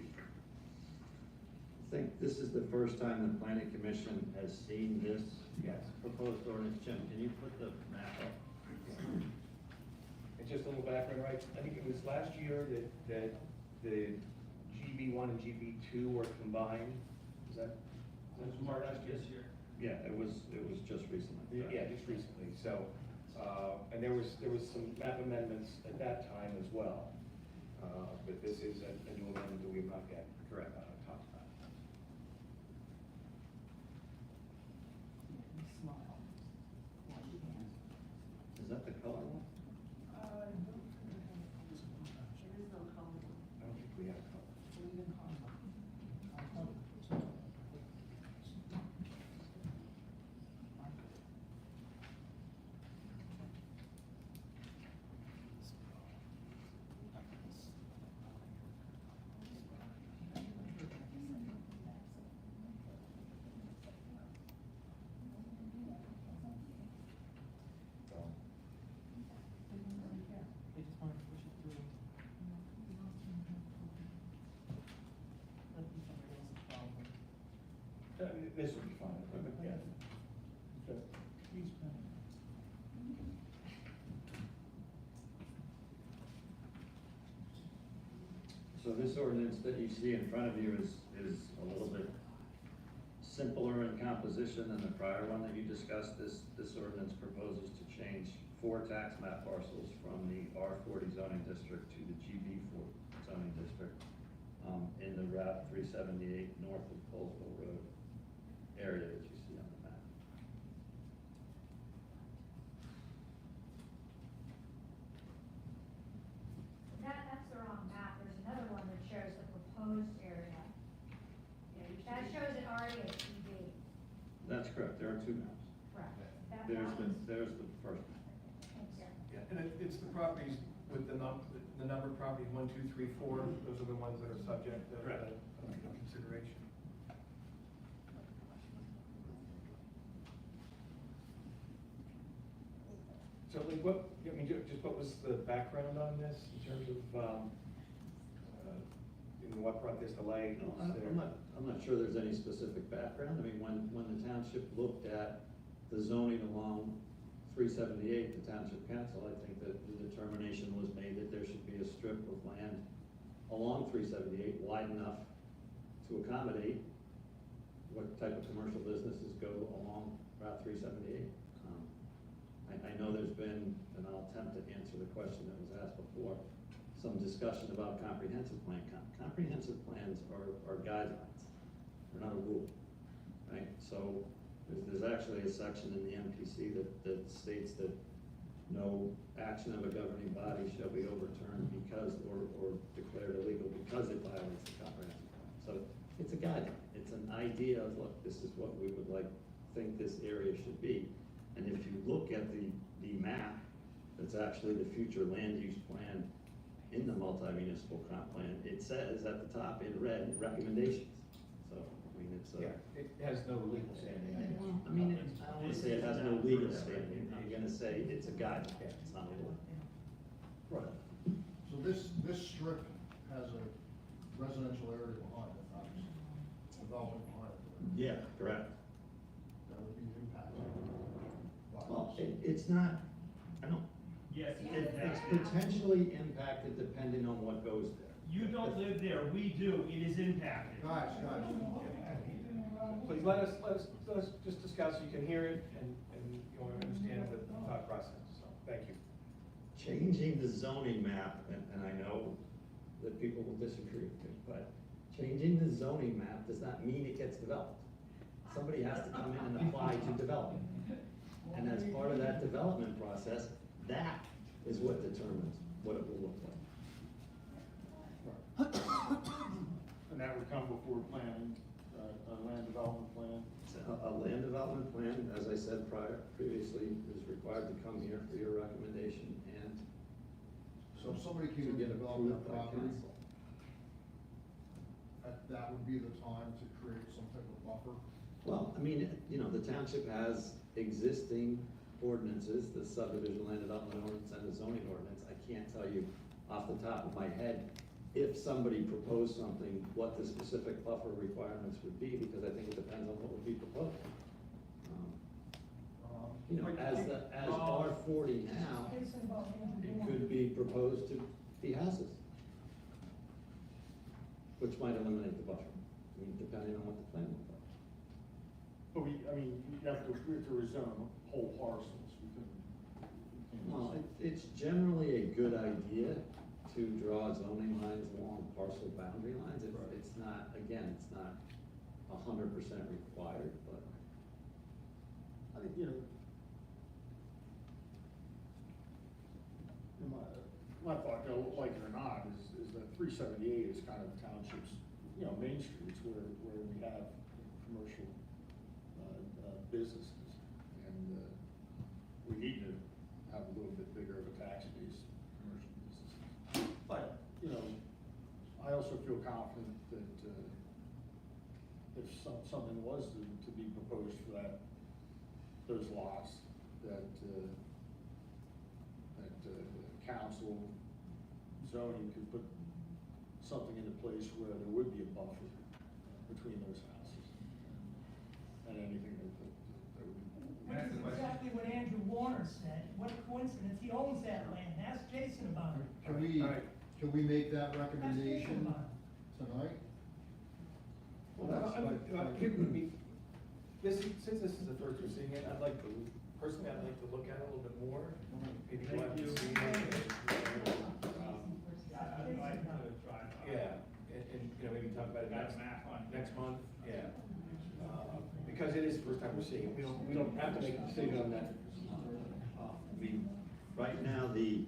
Speaker 20: I think this is the first time the planning commission has seen this
Speaker 5: Yes.
Speaker 20: proposed ordinance. Jim, can you put the map up?
Speaker 5: And just a little background, right? I think it was last year that the GB1 and GB2 were combined. Is that?
Speaker 9: It was March of this year.
Speaker 20: Yeah, it was just recently.
Speaker 5: Yeah, just recently. So, and there was some map amendments at that time as well. But this is a new amendment that we have not yet talked about.
Speaker 4: Smile.
Speaker 20: Is that the color one?
Speaker 15: There is no color.
Speaker 5: I don't think we have a color.
Speaker 4: They just want to push it through. Let somebody else's problem.
Speaker 5: This would be fine. Yeah.
Speaker 20: So this ordinance that you see in front of you is a little bit simpler in composition than the prior one that you discussed. This ordinance proposes to change 4 tax map parcels from the R40 zoning district to the GB4 zoning district in the Route 378 north of Colesville Road area that you see on the map.
Speaker 22: That's the wrong map, there's another one that shows the proposed area. That shows it already as TV.
Speaker 20: That's correct, there are 2 maps.
Speaker 22: Correct. That
Speaker 20: There's
Speaker 22: one
Speaker 20: there's the first map.
Speaker 5: Yeah, and it's the properties with the number of properties, 1, 2, 3, 4, those are the ones that are subject of consideration. So like what, I mean, just what was the background on this in terms of, what brought this to light?
Speaker 20: No, I'm not sure there's any specific background. I mean, when the township looked at the zoning along 378, the township council, I think that the determination was made that there should be a strip of land along 378 wide enough to accommodate what type of commercial businesses go along Route 378. I know there's been, and I'll attempt to answer the question that was asked before, some discussion about comprehensive plan. Comprehensive plans are guidelines. They're not a rule, right? So there's actually a section in the MPC that states that no action of a governing body shall be overturned because, or declared illegal because it violates the comprehensive plan. So it's a guideline. It's an idea of, look, this is what we would think this area should be. And if you look at the map, that's actually the future land use plan in the multi-municipal comp plan, it says at the top in red, recommendations. So, I mean, it's
Speaker 5: Yeah, it has no legal standing, I guess.
Speaker 20: I mean, I don't want to say it has no legal standing. I'm gonna say it's a guideline, it's not a law.
Speaker 7: Right. So this strip has a residential area behind it, obviously, development behind it.
Speaker 20: Yeah, correct.
Speaker 7: That would be impacted.
Speaker 20: Well, it's not, I don't,
Speaker 9: Yes,
Speaker 20: it's potentially impacted depending on what goes there.
Speaker 9: You don't live there, we do, it is impacted.
Speaker 7: Guys,
Speaker 5: please let us just discuss, you can hear it and you'll understand the thought process, so, thank you.
Speaker 20: Changing the zoning map, and I know that people will disagree with me, but changing the zoning map does not mean it gets developed. Somebody has to come in and apply to develop it. And as part of that development process, that is what determines what it will look like.
Speaker 7: And that would come before planning, a land development plan?
Speaker 20: So a land development plan, as I said previously, is required to come here for your recommendation and
Speaker 10: So if somebody
Speaker 20: to
Speaker 10: came to
Speaker 20: get
Speaker 10: develop
Speaker 20: approved
Speaker 10: that
Speaker 20: by
Speaker 10: property,
Speaker 20: council.
Speaker 10: that would be the time to create some type of buffer?
Speaker 20: Well, I mean, you know, the township has existing ordinances, the subdivision land development ordinance and the zoning ordinance. I can't tell you off the top of my head, if somebody proposed something, what the specific buffer requirements would be, because I think it depends on what would be proposed. You know, as R40 now, it could be proposed to be houses, which might eliminate the buffer, I mean, depending on what the plan looks like.
Speaker 7: But we have to rezone whole parcels, we couldn't.
Speaker 20: Well, it's generally a good idea to draw zoning lines along parcel boundary lines. It's not, again, it's not 100% required, but.
Speaker 7: I think, you know, my thought, like it or not, is that 378 is kind of townships, you know, main streets where we have commercial businesses. And we need to have a little bit bigger of a tax base, commercial businesses. But, you know, I also feel confident that if something was to be proposed for those lots, that council zoning could put something into place where there would be a buffer between those houses and anything that would be.
Speaker 11: That's exactly what Andrew Warner said. What a coincidence. He owns that land. Ask Jason about it.
Speaker 10: Can we make that recommendation tonight?
Speaker 5: Since this is the first we're seeing it, personally, I'd like to look at it a little bit more. Maybe go out and see it. Yeah, and, you know, maybe talk about it next month, yeah. Because it is the first time we're seeing it, we don't have to make a decision on that.
Speaker 20: I mean, right now, the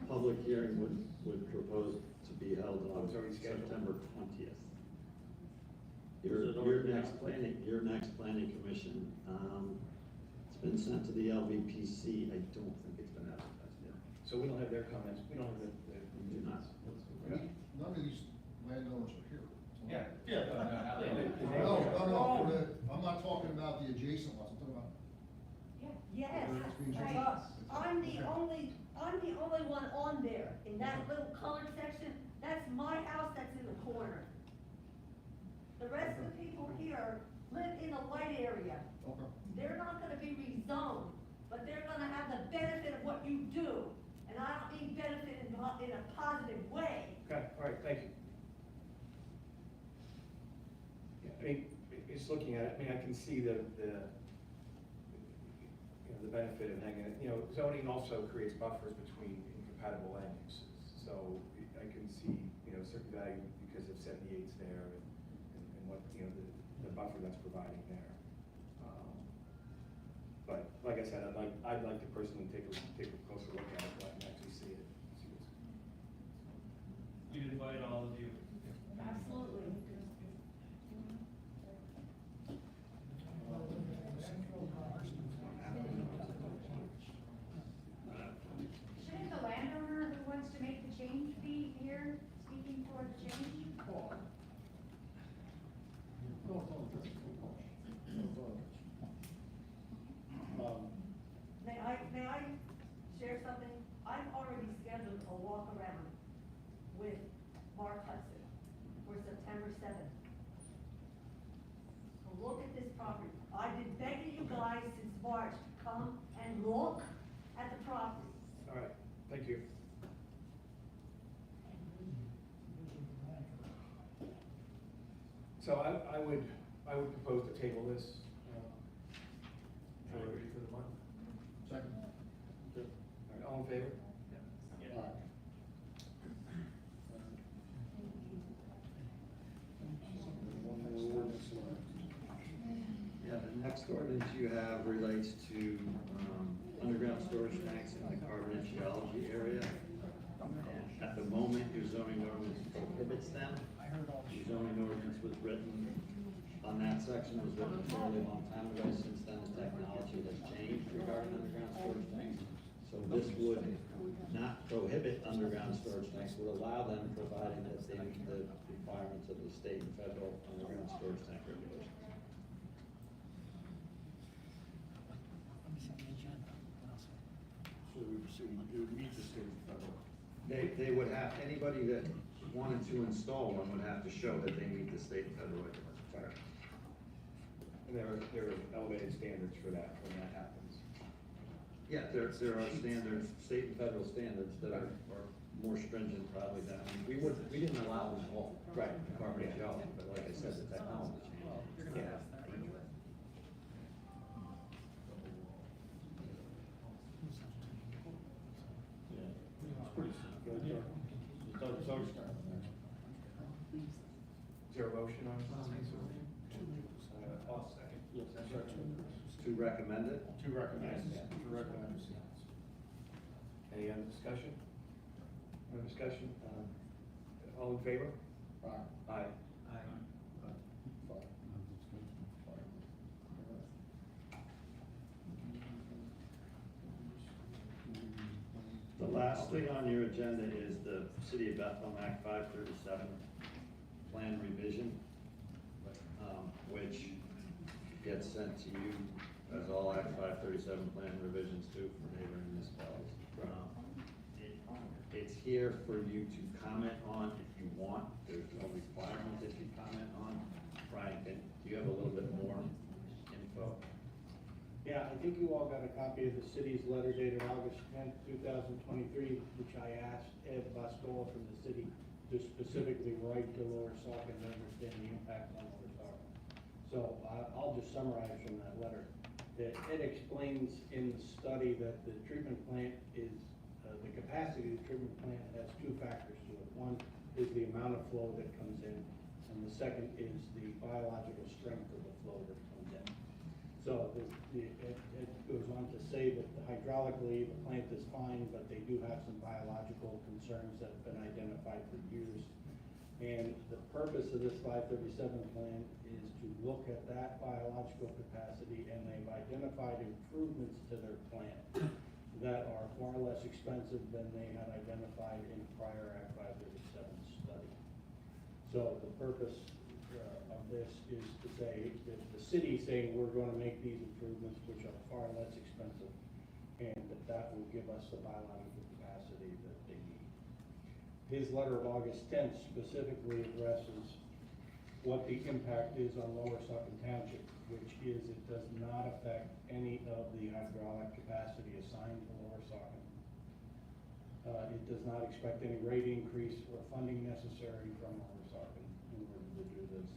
Speaker 20: public hearing would propose to be held on September 20th. Your next planning commission, it's been sent to the LVPC. I don't think it's been advertised yet.
Speaker 5: So we don't have their comments, we don't have the.
Speaker 20: We do not.
Speaker 10: None of these landowners are here.
Speaker 5: Yeah.
Speaker 10: No, I'm not talking about the adjacent ones, I'm talking about.
Speaker 13: Yes,
Speaker 10: Right.
Speaker 13: right. I'm the only one on there, in that little colored section, that's my house that's in the corner. The rest of the people here live in a white area.
Speaker 10: Okay.
Speaker 13: They're not gonna be rezoned, but they're gonna have the benefit of what you do. And I don't mean benefit in a positive way.
Speaker 5: Okay, all right, thank you. Yeah, I mean, just looking at it, I mean, I can see the benefit of hanging it, you know, zoning also creates buffers between incompatible land uses. So I can see, you know, certain value because of 78's there and what, you know, the buffer that's providing there. But like I said, I'd like to personally take a closer look at it, so I can actually see it.
Speaker 9: We'd invite all of you.
Speaker 13: Absolutely.
Speaker 22: Shouldn't the landowner who wants to make the change be here speaking for the change?
Speaker 13: May I share something? I've already scheduled a walk around with Mark Hudson for September 7th. So look at this property. I've been begging you guys since March to come and look at the property.
Speaker 5: All right, thank you. So I I would propose to table this, for the month.
Speaker 7: Second.
Speaker 5: All right, all in favor?
Speaker 7: All right. One more ordinance left.
Speaker 20: Yeah, the next ordinance you have relates to underground storage tanks in the carbonate geology area. And at the moment, your zoning ordinance prohibits them. Your zoning ordinance was written, on that section was written a fairly long time ago. Since then, the technology has changed regarding underground storage tanks. So this would not prohibit underground storage tanks, would allow them, providing that they meet the requirements of the state and federal underground storage tank regulations.
Speaker 7: So you would meet the state and federal.
Speaker 20: They would have, anybody that wanted to install one would have to show that they meet the state and federal regulations.
Speaker 5: And there are elevated standards for that when that happens.
Speaker 20: Yeah, there are standards, state and federal standards that are more stringent probably than, we didn't allow them at all.
Speaker 5: Right.
Speaker 20: Carbonate geology, but like I said, the technology changed.
Speaker 5: Yeah.
Speaker 7: It's pretty simple. It's always kind of there.
Speaker 5: Is there a motion on this? I'll second.
Speaker 7: Yes, that's right.
Speaker 20: To recommend it?
Speaker 7: To recommend, to recommend.
Speaker 5: Any other discussion? No discussion? All in favor?
Speaker 7: Aye.
Speaker 5: Aye.
Speaker 20: The last thing on your agenda is the City of Bethlehem Act 537 plan revision, which gets sent to you as all Act 537 plan revisions do for neighboring municipalities. It's here for you to comment on if you want. There's no requirement that you comment on. Brian, do you have a little bit more info?
Speaker 14: Yeah, I think you all got a copy of the city's letter dated August 10th, 2023, which I asked Ed Boscola from the city to specifically write to Lower Sauk and understand the impact on Lower Sauk. So I'll just summarize from that letter. That it explains in the study that the treatment plant is, the capacity of the treatment plant has two factors to it. One is the amount of flow that comes in, and the second is the biological strength of the flow that comes in. So it goes on to say that hydraulically, the plant is fine, but they do have some biological concerns that have been identified for years. And the purpose of this 537 plan is to look at that biological capacity, and they've identified improvements to their plant that are far less expensive than they had identified in prior Act 537 study. So the purpose of this is to say that the city saying we're going to make these improvements, which are far less expensive, and that will give us the biological capacity that they need. His letter of August 10th specifically addresses what the impact is on Lower Saucon Township, which is it does not affect any of the hydraulic capacity assigned to Lower Saucon. It does not expect any rate increase or funding necessary from Lower Saucon in order to do this.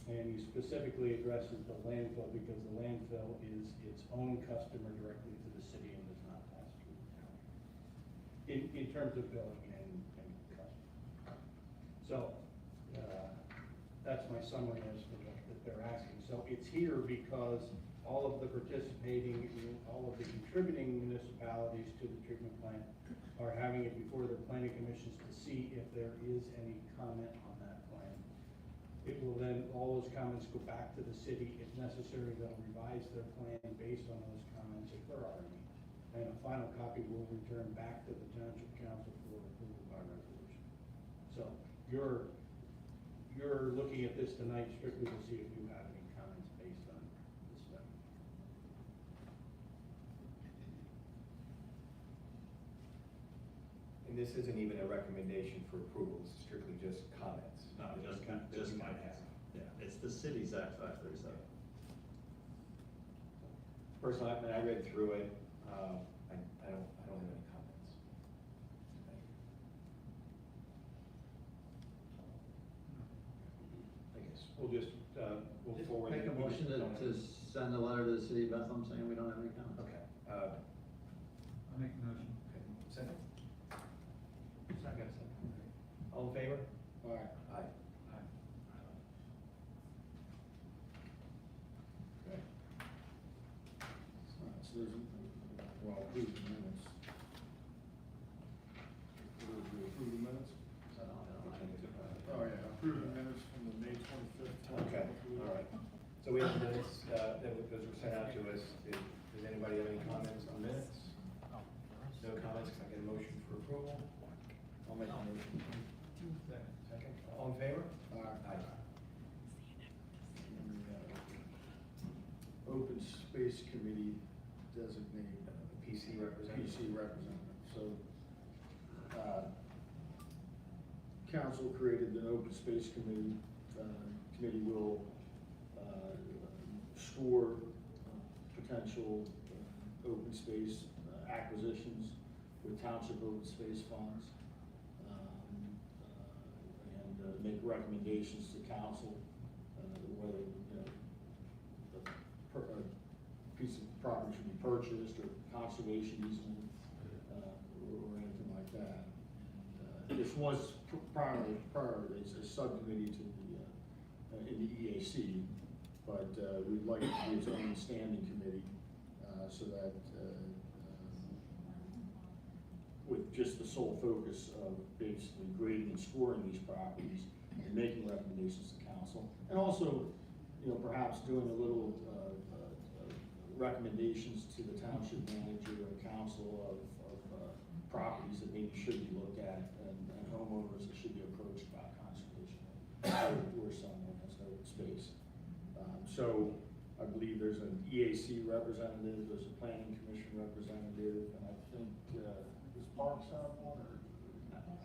Speaker 14: And he specifically addresses the landfill because the landfill is its own customer directly to the city and does not pass through the town. In terms of billing and customer. So, that's my summary as to what that they're asking. So it's here because all of the participating, all of the contributing municipalities to the treatment plant are having it before their planning commissions to see if there is any comment on that plan. It will then, all those comments go back to the city. If necessary, they'll revise their plan based on those comments if there are any. And a final copy will return back to the township council for approval by resolution. So you're looking at this tonight strictly to see if you have any comments based on this study.
Speaker 5: And this isn't even a recommendation for approval, this is strictly just comments.
Speaker 20: No, just my half. Yeah, it's the city's Act 537.
Speaker 5: Personally, I read through it, I don't have any comments. days. We'll just, we'll forward.
Speaker 20: Make a
Speaker 5: it.
Speaker 20: motion to send a letter to the city of Bethlehem saying we don't have any comments.
Speaker 5: Okay.
Speaker 21: I'll make a motion.
Speaker 5: Okay. Second? Second. All in favor?
Speaker 7: All right.
Speaker 5: Aye.
Speaker 7: Okay. So there's, well, approve the minutes. Approve the minutes? Oh, yeah, approve the minutes from the May 25th.
Speaker 5: Okay, all right. So we have minutes, those were sent out to us. Does anybody have any comments on minutes? No comments, can I get a motion for approval?
Speaker 7: I'll make a motion.
Speaker 5: Second, all in favor?
Speaker 7: Aye. Open Space Committee designate
Speaker 5: PC representative.
Speaker 7: PC representative. So, council created the Open Space Committee. Committee will score potential open space acquisitions with township open space funds, and make recommendations to council whether, you know, a piece of property should be purchased or conservation easement or anything like that. This was prior as a subcommittee to the in the EAC, but we'd like it to be its own standing committee so that with just the sole focus of basically grading and scoring these properties and making recommendations to council, and also, you know, perhaps doing a little recommendations to the township manager or council of properties that maybe should be looked at and homeowners that should be approached about conservation or someone has no space. So I believe there's an EAC representative, there's a planning commission representative, and I think, is Parks on one or?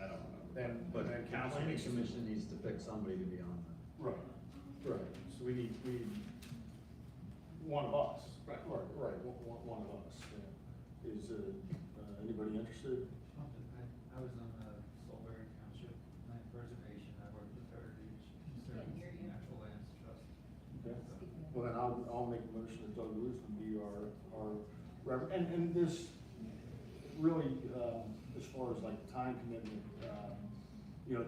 Speaker 20: I don't know.
Speaker 7: Then,
Speaker 20: But
Speaker 7: then
Speaker 20: the
Speaker 7: council
Speaker 20: planning
Speaker 7: needs
Speaker 20: commission needs to pick somebody to be on that.
Speaker 7: Right, right, so we need one of us. Right, one of us. Yeah. Is, anybody interested?
Speaker 21: I was on the Solberry Township Land Preservation, I worked with Heritage Conservancy Natural Lands Trust.
Speaker 7: Okay, well then I'll make a motion that Doug Luzman be our rep, and this really, as far as like time commitment, you know,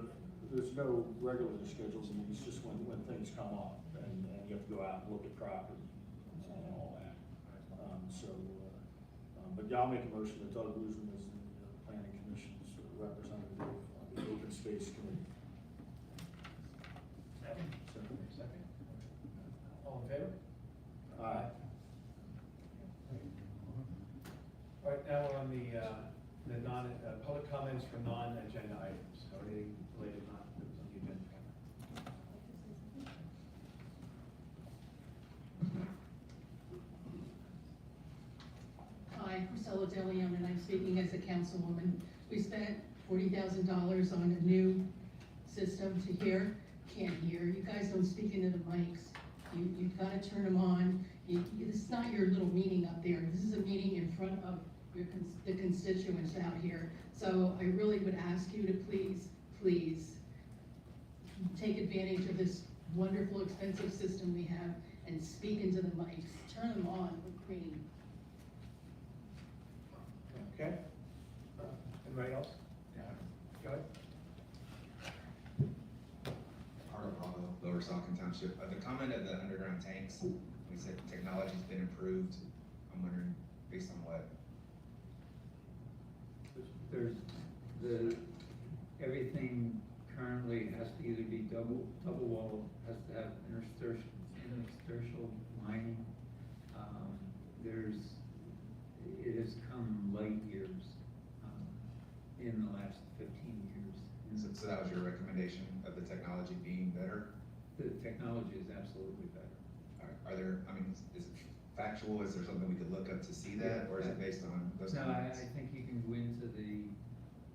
Speaker 7: there's no regularly scheduled meetings, just when things come up, and you have to go out and look at property and all that. But yeah, I'll make a motion that Doug Luzman is the planning commission's representative on the open space committee.
Speaker 5: Second. All in favor?
Speaker 7: Aye.
Speaker 5: All right, now we're on the public comments for non-agenda items, so anything related not that was on the agenda.
Speaker 17: Hi, Priscilla DeLeon, and I'm speaking as a councilwoman. We spent $40,000 on a new system to hear, can't hear. You guys don't speak into the mics. You've got to turn them on. This is not your little meeting up there. This is a meeting in front of the constituents out here. So I really would ask you to please take advantage of this wonderful, expensive system we have and speak into the mics. Turn them on with green.
Speaker 5: Okay. Anybody else? Yeah. Go ahead.
Speaker 18: Lower Saucon Township. The comment of the underground tanks, we said technology's been improved. I'm wondering, based on what?
Speaker 21: There's everything currently has to either be double wall, has to have interstitial lining. It has come light years in the last 15 years.
Speaker 18: So that was your recommendation of the technology being better?
Speaker 21: The technology is absolutely better.
Speaker 18: Are there, I mean, is it factual? Is there something we could look up to see that, or is it based on those
Speaker 21: No, I
Speaker 18: comments?
Speaker 21: think you can go into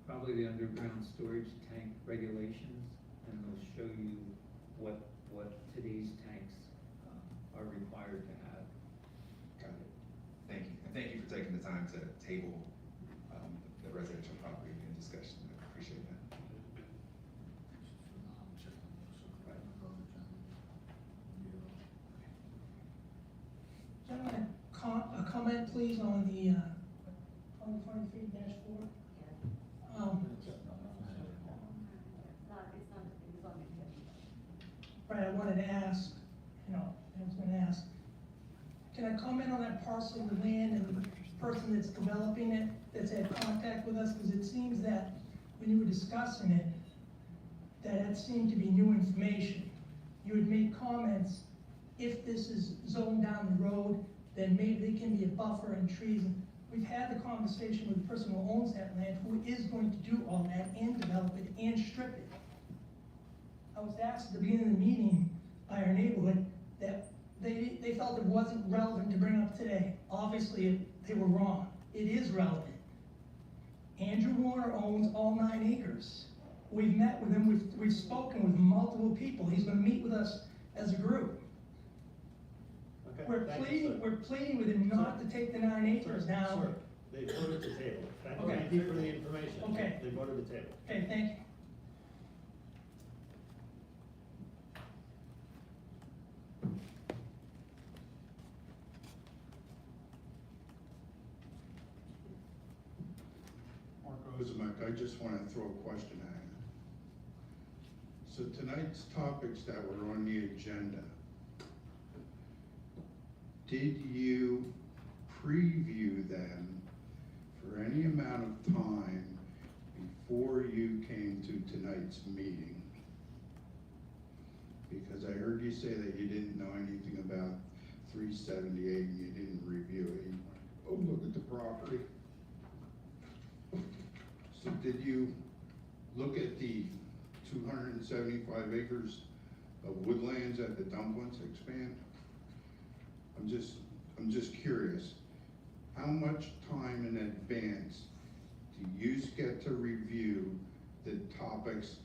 Speaker 21: probably the underground storage tank regulations, and they'll show you what today's tanks are required to have.
Speaker 18: Got it. Thank you. And thank you for taking the time to table the residential property and discussion. I appreciate that.
Speaker 11: please, on the, 23-4? Right, I wanted to ask, I was gonna ask, can I comment on that parcel of land and the person that's developing it, that's had contact with us? Because it seems that when you were discussing it, that seemed to be new information. You had made comments, if this is zoned down the road, then maybe there can be a buffer and trees. We've had the conversation with the person who owns that land, who is going to do all that and develop it and strip it. I was asked at the beginning of the meeting by our neighborhood that they felt it wasn't relevant to bring up today. Obviously, they were wrong. It is relevant. Andrew Warner owns all 9 acres. We've met with him, we've spoken with multiple people. He's gonna meet with us as a group.
Speaker 20: Okay,
Speaker 11: We're
Speaker 20: thank you, sir.
Speaker 11: pleading with him not to take the 9 acres now.
Speaker 20: Sir, they voted to table it.
Speaker 11: Okay.
Speaker 20: Thank you for the information.
Speaker 11: Okay.
Speaker 20: They voted to table.
Speaker 11: Okay, thank you.
Speaker 3: Mark Ozimek, I just want to throw a question at you. So tonight's topics that were on the agenda, did you preview them for any amount of time before you came to tonight's meeting? Because I heard you say that you didn't know anything about 378 and you didn't review it. You went, oh, look at the property. So did you look at the 275 acres of woodlands that the dumplings expand? I'm just curious, how much time in advance do you get to review the topics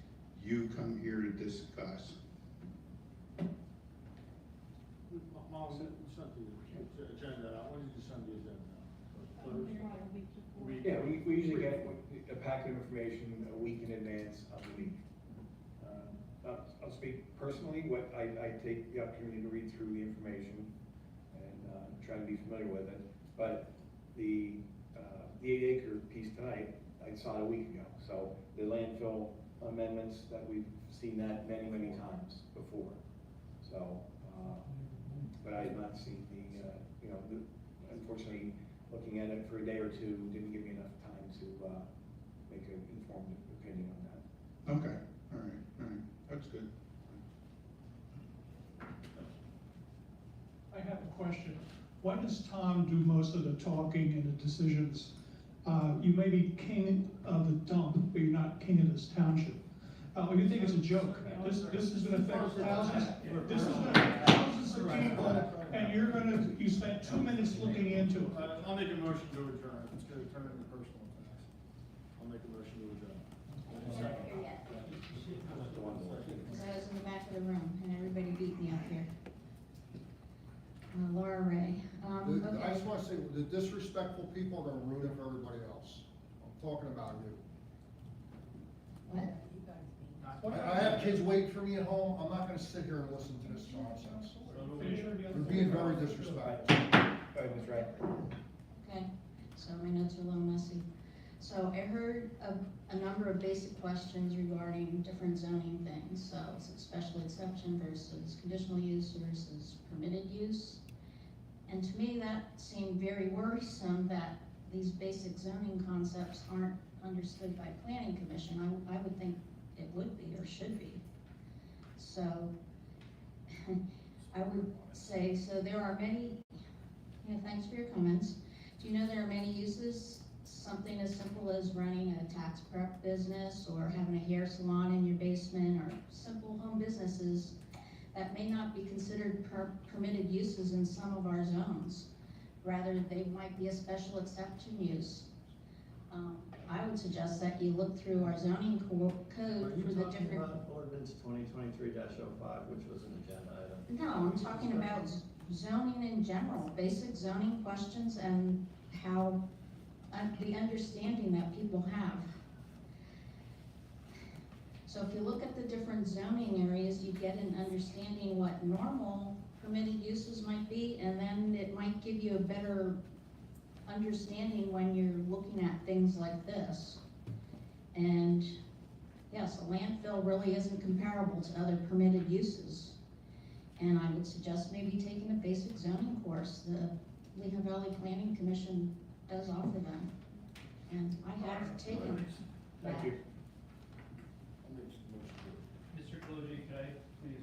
Speaker 3: you come here to discuss?
Speaker 7: Mom, sent the agenda out. When did you send the agenda out?
Speaker 5: Yeah, we usually get a packet of information a week in advance of the week. I'll speak personally, I take the opportunity to read through the information and try to be familiar with it. But the 8-acre piece tonight, I saw it a week ago. So the landfill amendments, that we've seen that many, many times before. So, but I have not seen unfortunately, looking at it for a day or two didn't give me enough time to make an informed opinion on that.
Speaker 3: Okay, all right, that's good.
Speaker 1: I have a question. Why does Tom do most of the talking and the decisions? You may be king of the dump, but you're not king of this township. You think it's a joke. This is gonna affect thousands. This is gonna affect thousands of people, and you spent 2 minutes looking into it.
Speaker 7: I'll make a motion to adjourn. It's gonna turn into personal attacks. I'll make a motion to adjourn.
Speaker 15: Because I was in the back of the room and everybody beat me up here. Laura Ray.
Speaker 10: I
Speaker 15: Okay.
Speaker 10: just want to say, the disrespectful people are gonna ruin it for everybody else. I'm talking about you.
Speaker 15: What?
Speaker 10: I have kids waiting for me at home. I'm not gonna sit here and listen to this nonsense. You're being very disrespectful.
Speaker 5: Go ahead, Ms. Wright.
Speaker 15: Okay, so my notes are a little messy. So I heard a number of basic questions regarding different zoning things. So is it special exception versus conditional use versus permitted use? And to me, that seemed very worrisome that these basic zoning concepts aren't understood by planning commission. I would think it would be or should be. So I would say, so there are many, thanks for your comments. Do you know there are many uses? Something as simple as running a tax prep business or having a hair salon in your basement or simple home businesses that may not be considered permitted uses in some of our zones. Rather, they might be a special exception use. I would suggest that you look through our zoning code for the different.
Speaker 20: Are you talking about ordinance 2023-05, which was an agenda item?
Speaker 15: No, I'm talking about zoning in general, basic zoning questions and how, the understanding that people have. So if you look at the different zoning areas, you get an understanding what normal permitted uses might be, and then it might give you a better
Speaker 12: understanding when you're looking at things like this. And yes, a landfill really isn't comparable to other permitted uses. And I would suggest maybe taking a basic zoning course. The Lehigh Valley Planning Commission does offer them. And I have taken that.
Speaker 5: Thank you.
Speaker 2: Mr. Clogy, could I please,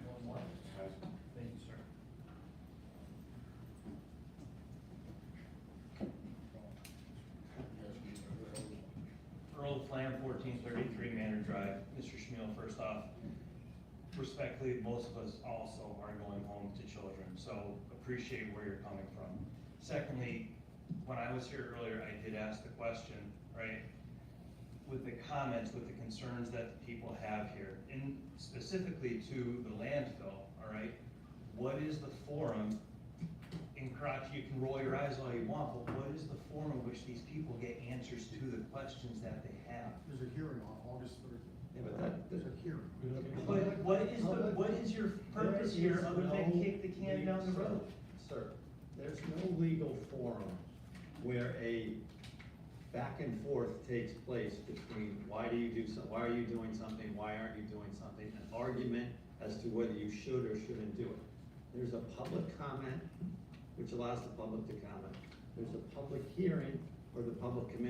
Speaker 2: one more? Thank you, sir.
Speaker 16: Earl Flam, 1433 Manor Drive. Mr. Schmiel, first off, respectfully, most of us also are going home to children, so appreciate where you're coming from. Secondly, when I was here earlier, I did ask the question, right? With the comments, with the concerns that the people have here, and specifically to the landfill, all right? What is the forum, in Crotch, you can roll your eyes all you want, but what is the forum in which these people get answers to the questions that they have?
Speaker 10: There's a hearing on August 30th.
Speaker 20: Yeah, but
Speaker 10: There's a hearing.
Speaker 16: But what is your purpose here other than kick the can down the road?
Speaker 20: Sir, there's no legal forum where a back and forth takes place between why are you doing something, why aren't you doing something, an argument as to whether you should or shouldn't do it. There's a public comment, which allows the public to comment. There's a public hearing where the public can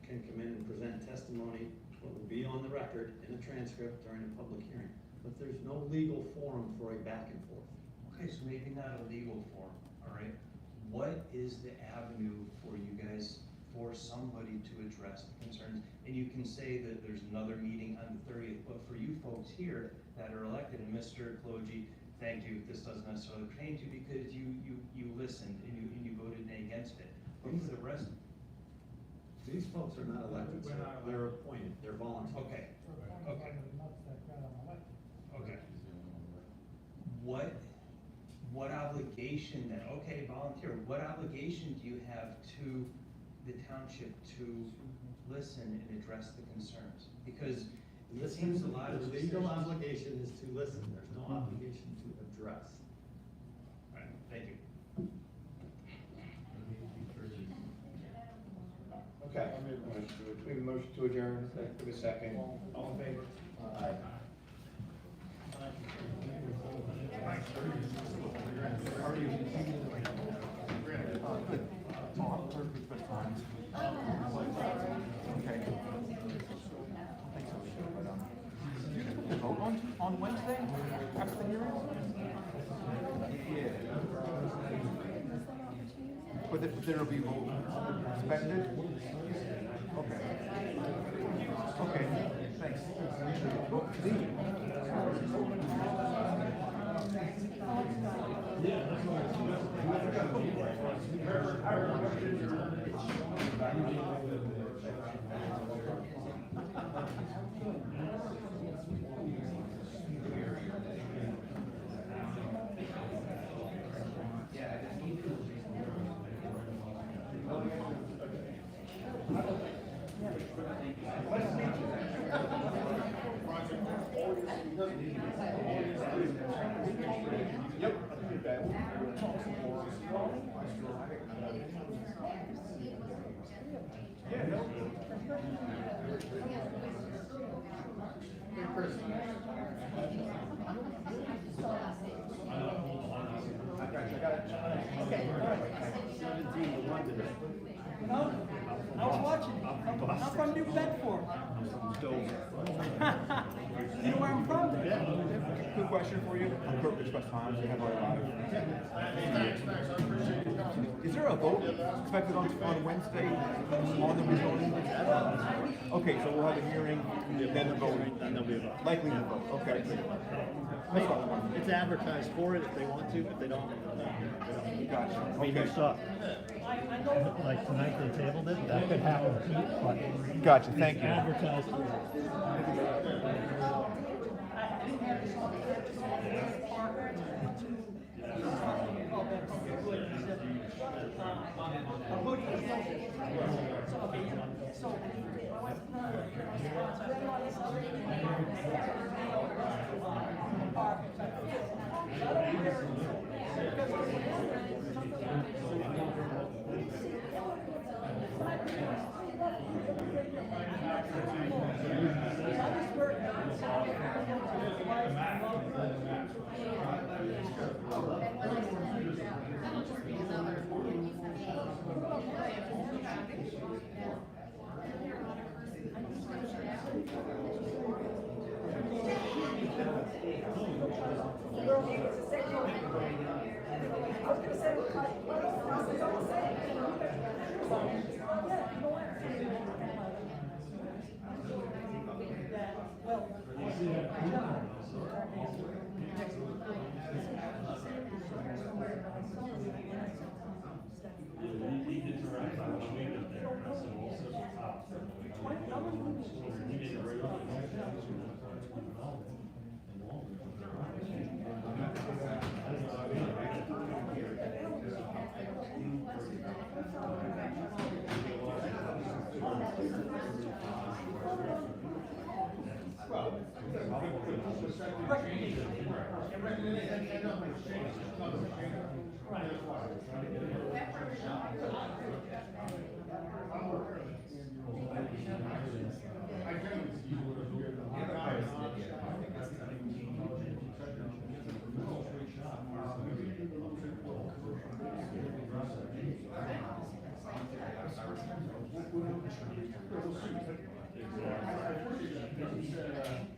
Speaker 20: come in and present testimony, what will be on the record in a transcript during a public hearing. But there's no legal forum for a back and forth.
Speaker 16: Okay, so maybe not a legal forum, all right? What is the avenue for you guys, for somebody to address the concerns? And you can say that there's another meeting on the 30th, but for you folks here that are elected, and Mr. Clogy, thank you, this doesn't necessarily pertain to you because you listened and you voted nay against it. But for the rest,
Speaker 20: These folks are not elected, sir. They're appointed, they're volunteer.
Speaker 16: okay, okay. Okay. What obligation then, okay, volunteer, what obligation do you have to the township to listen and address the concerns? Because it seems a lot of
Speaker 20: The legal
Speaker 16: decisions-
Speaker 20: obligation is to listen, there's no obligation to address.
Speaker 16: All right, thank you.
Speaker 5: Okay, we have a motion to adjourn, give a second. All in favor? Aye.
Speaker 2: Vote on Wednesday after the hearing? But there'll be vote suspended? Okay. Okay, thanks.
Speaker 11: I was watching. I'm from New Bedford. You know where I'm from?
Speaker 2: Yeah. Quick question for you. I'm Kurt Express Times. We have our live. Is there a vote expected on Wednesday on the rezoning? Okay, so we'll have a hearing, then the voting.
Speaker 19: And there'll be a vote.
Speaker 2: Likely the vote. Okay.
Speaker 19: It's advertised for it if they want to, if they don't.
Speaker 2: Gotcha.
Speaker 19: I mean, you saw, like tonight they tabled it, that could happen, but.
Speaker 2: Gotcha, thank you.
Speaker 19: It's advertised for it.
Speaker 11: So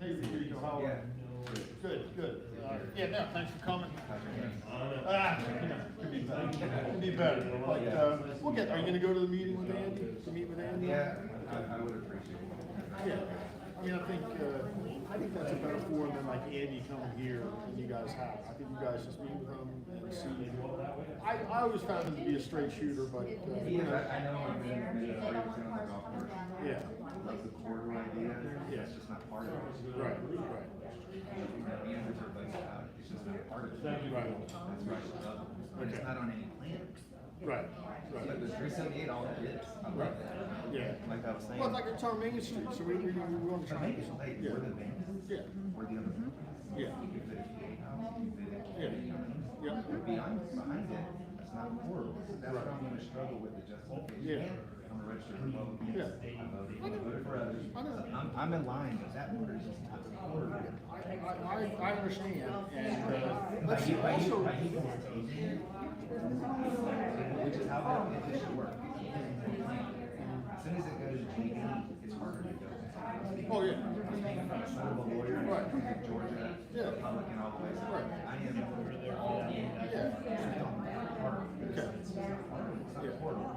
Speaker 10: Hey, Vito, how are you? Good, good. Yeah, no, thanks for coming. Could be better. Could be better, but, we'll get, are you gonna go to the meeting with Andy, to meet with Andy?
Speaker 18: Yeah, I would appreciate it.
Speaker 10: Yeah, I mean, I think that's a better forum than like Andy coming here and you guys have. I think you guys just meet with him and see. I always found him to be a straight shooter, but, you know.
Speaker 18: I know I'm in the golf course.
Speaker 10: Yeah.
Speaker 18: Like the corridor idea, that's just not part of it.
Speaker 10: Right.
Speaker 18: The answers are like, it's just not part of it.
Speaker 10: Right.
Speaker 18: That's right. But it's not on any plan.
Speaker 10: Right.
Speaker 18: But the 378, all it is, I love that.
Speaker 10: Yeah.
Speaker 18: Like I was saying.
Speaker 10: Well, it's like it's on Main Street, so we want to try.
Speaker 18: Maybe it's late,
Speaker 10: Yeah.
Speaker 18: where the bank is.
Speaker 10: Yeah.
Speaker 18: Where the other.
Speaker 10: Yeah.
Speaker 18: You could fit a PA house, you could fit a.
Speaker 10: Yeah. Yep.
Speaker 18: But behind it, that's not horrible. That's where I'm gonna struggle with the justification.
Speaker 10: Yeah.
Speaker 18: I'm a registered Republican.
Speaker 10: Yeah.
Speaker 18: I voted for others. I'm in line, but that border is just not horrible.
Speaker 10: I understand, and,
Speaker 18: But
Speaker 10: let's
Speaker 18: he
Speaker 10: also.
Speaker 18: Which is how that should work. As soon as it goes to GD, it's harder to go.
Speaker 10: Oh, yeah.
Speaker 18: Son of a lawyer,
Speaker 10: Right.
Speaker 18: Georgia,
Speaker 10: Yeah.
Speaker 18: Republican all the way. So
Speaker 10: Right.
Speaker 18: I am all in.
Speaker 10: Yeah. Okay.
Speaker 18: It's not horrible.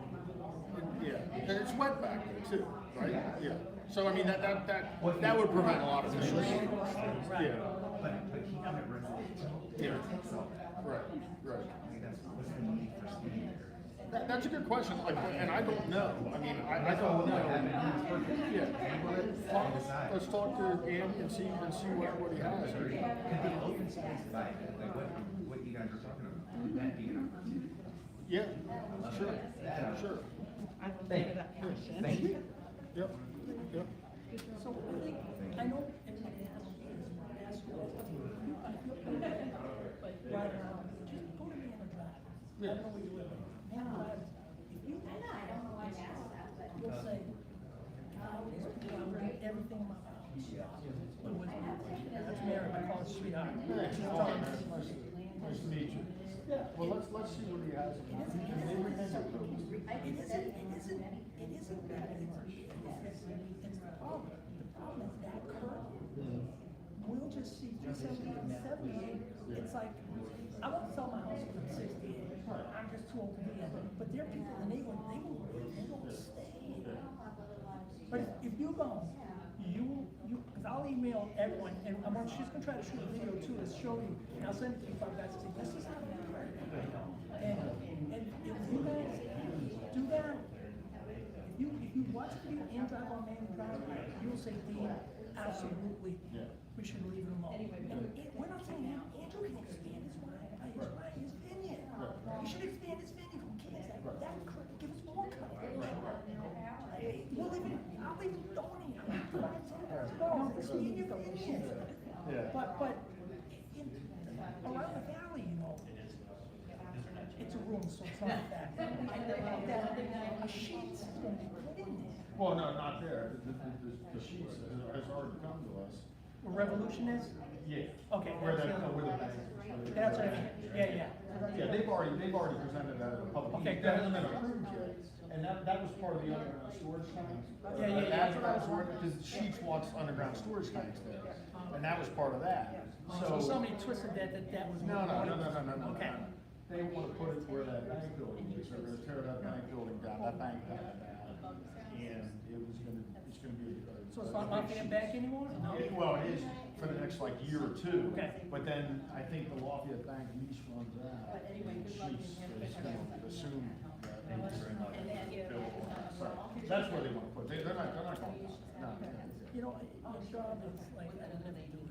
Speaker 10: Yeah, and it's wet back there too, right? Yeah. So I mean, that would prevent a lot of issues. Yeah.
Speaker 18: But keeping it residential.
Speaker 10: Yeah.
Speaker 18: Itself.
Speaker 10: Right.
Speaker 18: I mean, what's the need for speed there?
Speaker 10: That's a good question, like, and I don't know. I mean, I don't know. Yeah. Let's talk to Andy and see what he has.
Speaker 18: Could be open space like what you guys are talking about. Would that be an opportunity?
Speaker 10: Yeah, sure.
Speaker 4: I will think of that question.
Speaker 18: Thank you.
Speaker 10: Yep.
Speaker 11: So I think, I know everybody has asked you, but right now, just go to Manor Drive. I don't know where you live. Manor Drive, if you, I don't know why I asked that, but you'll say, I read everything in my house. That's Mary, I call it sweetheart.
Speaker 10: Nice to meet you. Yeah, well, let's see what he has.
Speaker 11: It isn't that it's, it's the problem. The problem is that curve. We'll just see 378 and 78. It's like, I won't sell my house for 68. I'm just too old to do that. But there are people in the neighborhood, they will stay. But if you go, because I'll email everyone, and she's gonna try to shoot a video too to show you, and I'll send it to you if I've got to say, this is how you do it. And if you guys do that, if you watch the video and drive on Main Drive, you'll say, Dean, absolutely, we should leave it alone. And we're not saying Andrew can expand his vineyard. He should expand his vineyard, who cares? That could give us more coverage. I'll leave it Donnie. Expand your vineyard. But around the valley, it's a room, so it's not that. A sheet's gonna be put in there.
Speaker 10: Well, no, not there. The sheets has already come to us.
Speaker 11: Where Revolution is?
Speaker 10: Yeah.
Speaker 11: Okay.
Speaker 10: Where the bank.
Speaker 11: That's what I mean, yeah.
Speaker 10: Yeah, they've already presented that at the public.
Speaker 11: Okay,
Speaker 10: That hasn't been approved yet. And that was part of the underground storage tanks.
Speaker 11: Yeah.
Speaker 10: That's what I was worried, because Sheets wants underground storage tanks there, and that was part of that.
Speaker 11: So somebody twisted that was.
Speaker 10: No.
Speaker 11: Okay.
Speaker 10: They want to put it where that bank building is, they're gonna tear that bank building down, that bank pad down, and it's gonna be.
Speaker 11: So it's not Lafayette Bank anymore?
Speaker 10: Well, it is for the next like year or two.
Speaker 11: Okay.
Speaker 10: But then I think the Lafayette Bank lease runs out, and Sheets is gonna assume that. So that's where they want to put, they're not going to. No.
Speaker 11: You know, my job is like, I don't never do it.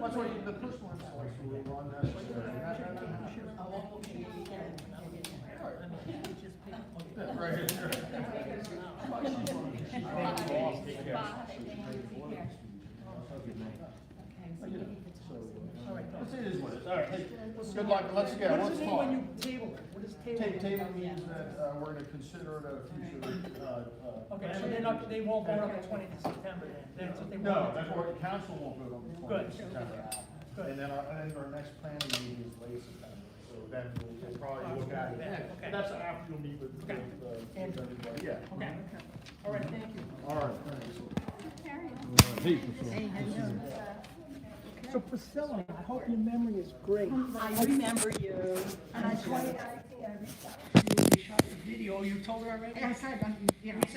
Speaker 10: That's why the personal influence will run necessary. Right here. All right, it is what it is, all right, hey, good luck, let's
Speaker 11: What
Speaker 10: get,
Speaker 11: does
Speaker 10: let's
Speaker 11: it mean
Speaker 10: talk.
Speaker 11: when you table it? What does table?
Speaker 10: Table means that, we're gonna consider it a future,
Speaker 11: Okay, so they're not, they won't vote on the 20th of September then? That's what they
Speaker 10: No,
Speaker 11: want?
Speaker 10: that's what, council won't vote on the
Speaker 11: Good.
Speaker 10: 20th of September.
Speaker 11: Good.
Speaker 10: And then our next planning meeting is late September, so then we'll probably look at it then.
Speaker 11: Okay.
Speaker 10: That's after you'll meet with, everybody, yeah.
Speaker 11: Okay. All right, thank you.
Speaker 10: All right, thanks.
Speaker 11: So Priscilla, I hope your memory is great.
Speaker 15: I remember you.
Speaker 11: And I told her, you shot the video, you told her already?
Speaker 15: Yes, I done, yeah.